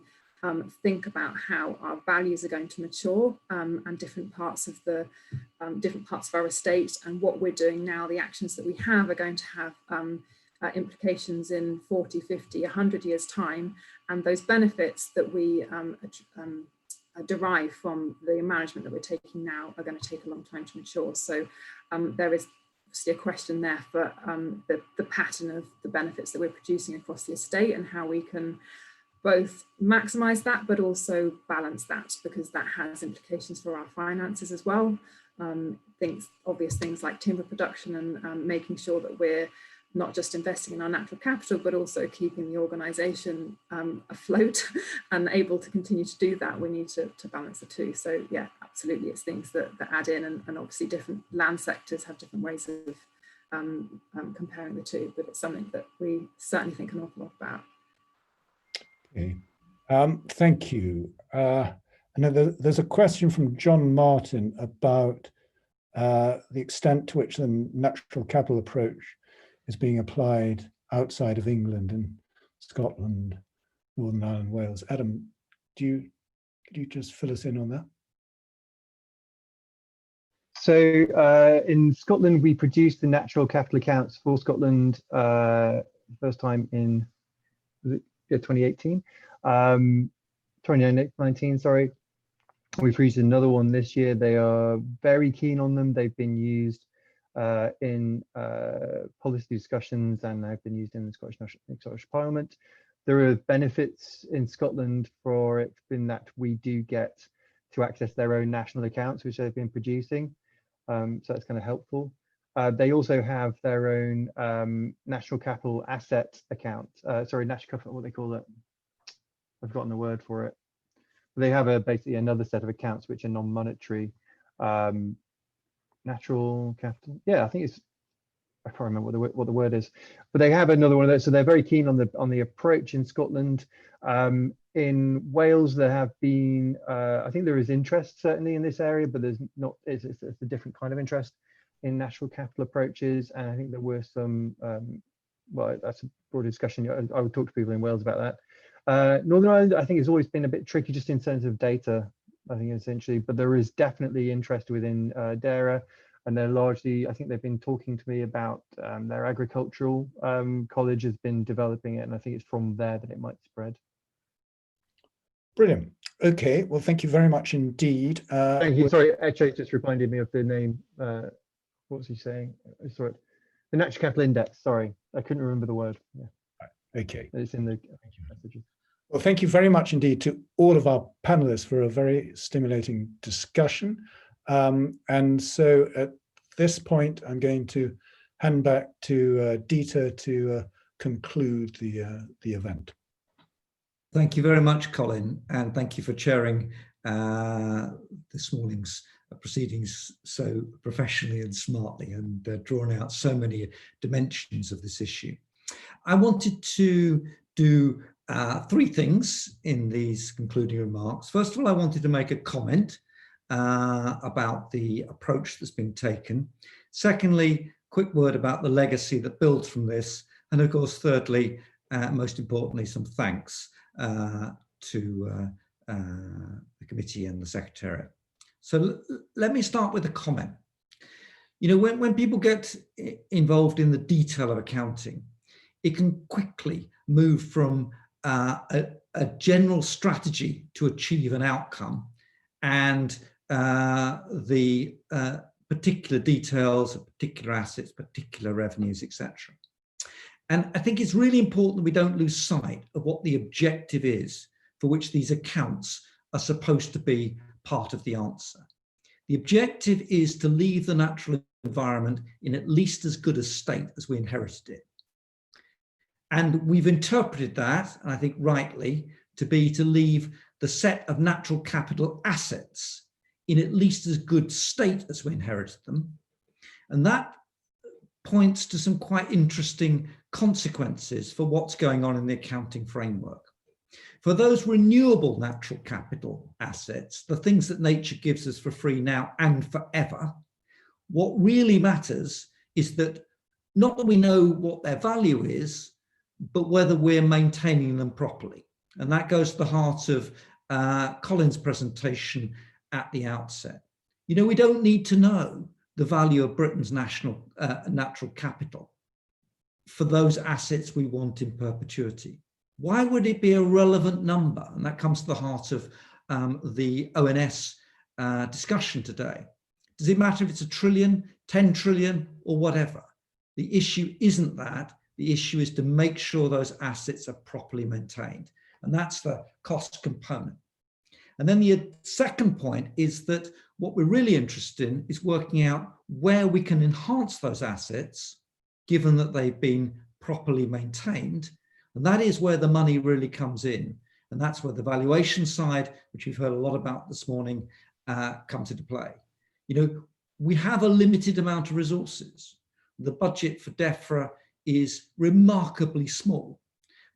think about how our values are going to mature, and different parts of our estate, and what we're doing now, the actions that we have are going to have implications in 40, 50, 100 years time, and those benefits that we derive from the management that we're taking now are going to take a long time to mature. So there is obviously a question there for the pattern of the benefits that we're producing across the estate, and how we can both maximize that but also balance that, because that has implications for our finances as well. Obvious things like timber production, and making sure that we're not just investing in our natural capital, but also keeping the organisation afloat and able to continue to do that. We need to balance the two. So yeah, absolutely, it's things that add in, and obviously different land sectors have different ways of comparing the two, but it's something that we certainly think an awful lot about. Okay, thank you. And then there's a question from John Martin about the extent to which the natural capital approach is being applied outside of England, in Scotland, Northern Ireland, Wales. Adam, could you just fill us in on that? So in Scotland, we produced the natural capital accounts for Scotland first time in 2018, 2019, sorry. We've produced another one this year. They are very keen on them. They've been used in policy discussions, and have been used in the Scottish Parliament. There are benefits in Scotland for it in that we do get to access their own national accounts, which they've been producing. So that's kind of helpful. They also have their own national capital asset account. Sorry, national capital, what they call it? I've forgotten the word for it. They have basically another set of accounts which are non-monetary. Natural capital, yeah, I think it's, I can't remember what the word is, but they have another one of those. So they're very keen on the approach in Scotland. In Wales, there have been, I think there is interest certainly in this area, but there's not. It's a different kind of interest in natural capital approaches, and I think there were some. Well, that's a broad discussion. I would talk to people in Wales about that. Northern Ireland, I think, has always been a bit tricky just in terms of data, I think, essentially, but there is definitely interest within DAERA, and they're largely, I think they've been talking to me about their agricultural college has been developing it, and I think it's from there that it might spread. Brilliant. Okay, well, thank you very much indeed. Thank you. Sorry, Eche just reminded me of the name. What was he saying? Sorry, the Natural Capital Index. Sorry, I couldn't remember the word. Yeah. Okay. It's in the messages. Well, thank you very much indeed to all of our panelists for a very stimulating discussion. And so at this point, I'm going to hand back to Dieter to conclude the event. Thank you very much, Colin, and thank you for chairing this morning's proceedings so professionally and smartly, and drawing out so many dimensions of this issue. I wanted to do three things in these concluding remarks. First of all, I wanted to make a comment about the approach that's been taken. Secondly, quick word about the legacy that builds from this. And of course, thirdly, most importantly, some thanks to the committee and the Secretariat. So let me start with a comment. You know, when people get involved in the detail of accounting, it can quickly move from a general strategy to achieve an outcome, and the particular details of particular assets, particular revenues, etc. And I think it's really important that we don't lose sight of what the objective is for which these accounts are supposed to be part of the answer. The objective is to leave the natural environment in at least as good a state as we inherited it. And we've interpreted that, and I think rightly, to leave the set of natural capital assets in at least as good state as we inherited them, And that points to some quite interesting consequences for what's going on in the accounting framework. For those renewable natural capital assets, the things that nature gives us for free now and forever, what really matters is that not that we know what their value is, but whether we're maintaining them properly. And that goes to the heart of Colin's presentation at the outset. You know, we don't need to know the value of Britain's natural capital for those assets we want in perpetuity. Why would it be a relevant number? And that comes to the heart of the ONS discussion today. Does it matter if it's 1 trillion, 10 trillion, or whatever? The issue isn't that. The issue is to make sure those assets are properly maintained. And that's the cost component. And then the second point is that what we're really interested in is working out where we can enhance those assets, given that they've been properly maintained. And that is where the money really comes in. And that's where the valuation side, which we've heard a lot about this morning, comes into play. You know, we have a limited amount of resources. The budget for DEFRA is remarkably small.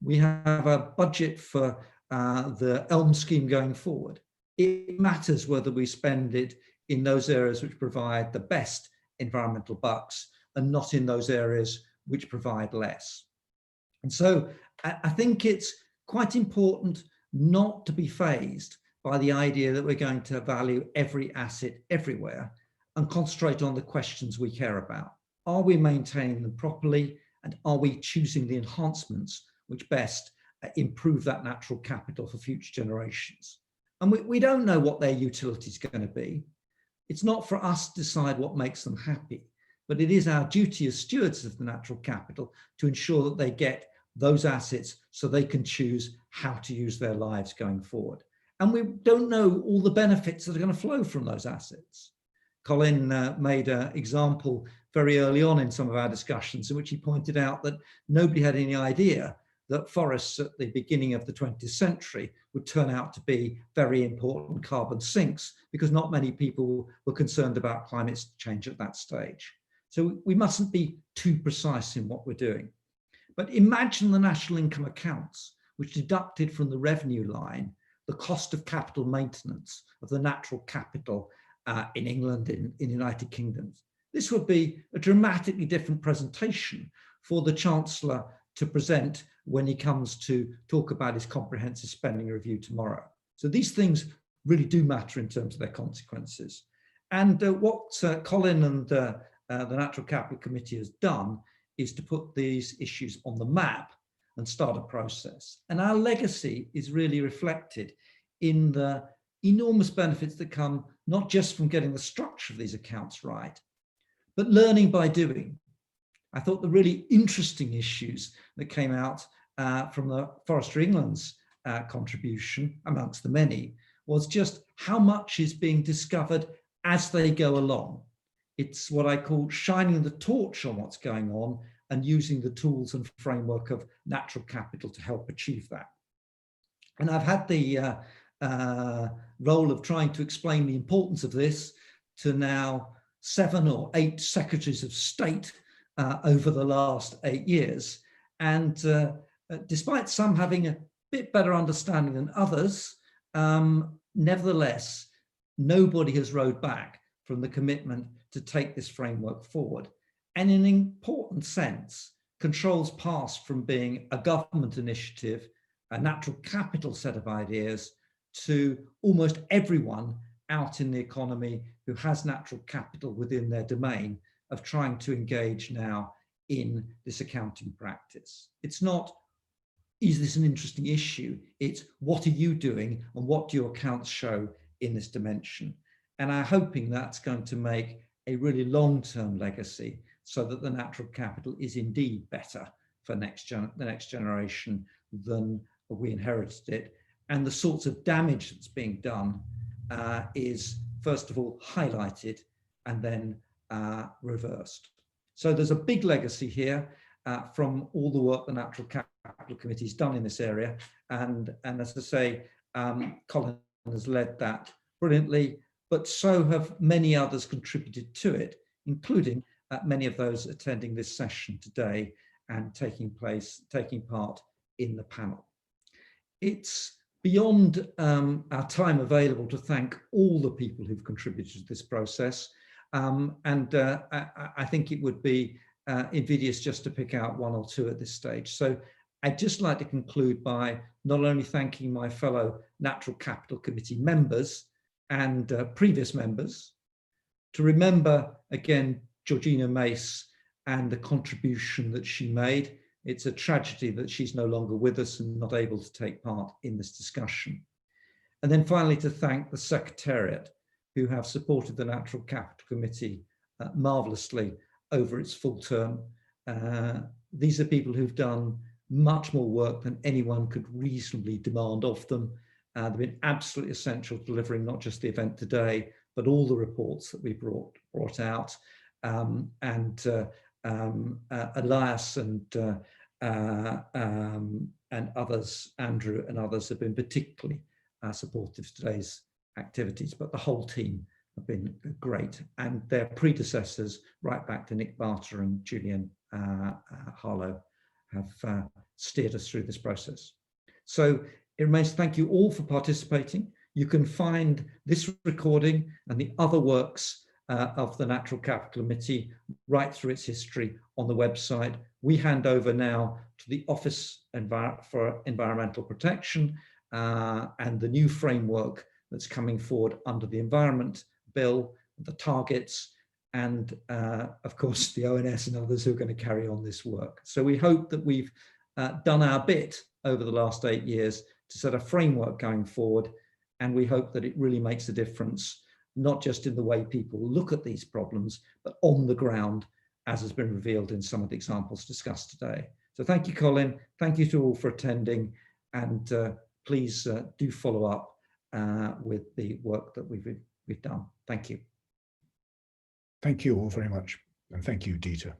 We have a budget for the ELM scheme going forward. It matters whether we spend it in those areas which provide the best environmental bucks and not in those areas which provide less. And so I think it's quite important not to be fazed by the idea that we're going to value every asset everywhere and concentrate on the questions we care about. Are we maintaining them properly, and are we choosing the enhancements which best improve that natural capital for future generations? And we don't know what their utility is going to be. It's not for us to decide what makes them happy, but it is our duty as stewards of the natural capital to ensure that they get those assets so they can choose how to use their lives going forward. And we don't know all the benefits that are going to flow from those assets. Colin made an example very early on in some of our discussions in which he pointed out that nobody had any idea that forests at the beginning of the 20th century would turn out to be very important carbon sinks, because not many people were concerned about climate change at that stage. So we mustn't be too precise in what we're doing. But imagine the national income accounts, which deducted from the revenue line the cost of capital maintenance of the natural capital in England, in the United Kingdom. This would be a dramatically different presentation for the Chancellor to present when he comes to talk about his comprehensive spending review tomorrow. So these things really do matter in terms of their consequences. And what Colin and the Natural Capital Committee has done is to put these issues on the map and start a process. And our legacy is really reflected in the enormous benefits that come not just from getting the structure of these accounts right, but learning by doing. I thought the really interesting issues that came out from the Forestry England's contribution, amongst the many, was just how much is being discovered as they go along. It's what I call shining the torch on what's going on and using the tools and framework of natural capital to help achieve that. And I've had the role of trying to explain the importance of this to now 7 or 8 secretaries of state over the last 8 years. And despite some having a bit better understanding than others, nevertheless, nobody has rowed back from the commitment to take this framework forward. And in an important sense, controls passed from being a government initiative, a natural capital set of ideas, to almost everyone out in the economy who has natural capital within their domain of trying to engage now in this accounting practice. It's not, is this an interesting issue? It's, what are you doing and what do your accounts show in this dimension? And I'm hoping that's going to make a really long-term legacy so that the natural capital is indeed better for the next generation than we inherited it. And the sorts of damage that's being done is, first of all, highlighted and then reversed. So there's a big legacy here from all the work the Natural Capital Committee has done in this area. And as I say, Colin has led that brilliantly, but so have many others contributed to it, including many of those attending this session today and taking part in the panel. It's beyond our time available to thank all the people who've contributed to this process. I think it would be invidious just to pick out one or two at this stage. So I'd just like to conclude by not only thanking my fellow Natural Capital Committee members and previous members, to remember again Georgina Mace and the contribution that she made. It's a tragedy that she's no longer with us and not able to take part in this discussion. And then finally to thank the Secretariat, who have supported the Natural Capital Committee marvellously over its full term. These are people who've done much more work than anyone could reasonably demand of them. They've been absolutely essential to delivering not just the event today, but all the reports that we brought out. Elias and others, Andrew and others, have been particularly supportive of today's activities, but the whole team have been great, and their predecessors, right back to Nick Barter and Julian Harlow, have steered us through this process. So it remains to thank you all for participating. You can find this recording and the other works of the Natural Capital Committee right through its history on the website. We hand over now to the Office for Environmental Protection and the new framework that's coming forward under the Environment Bill, the targets, and of course the ONS and others who are going to carry on this work. So we hope that we've done our bit over the last 8 years to set a framework going forward, and we hope that it really makes a difference, not just in the way people look at these problems, but on the ground, as has been revealed in some of the examples discussed today. So thank you, Colin. Thank you to all for attending, and please do follow up with the work that we've done. Thank you. Thank you all very much. And thank you, Dieter.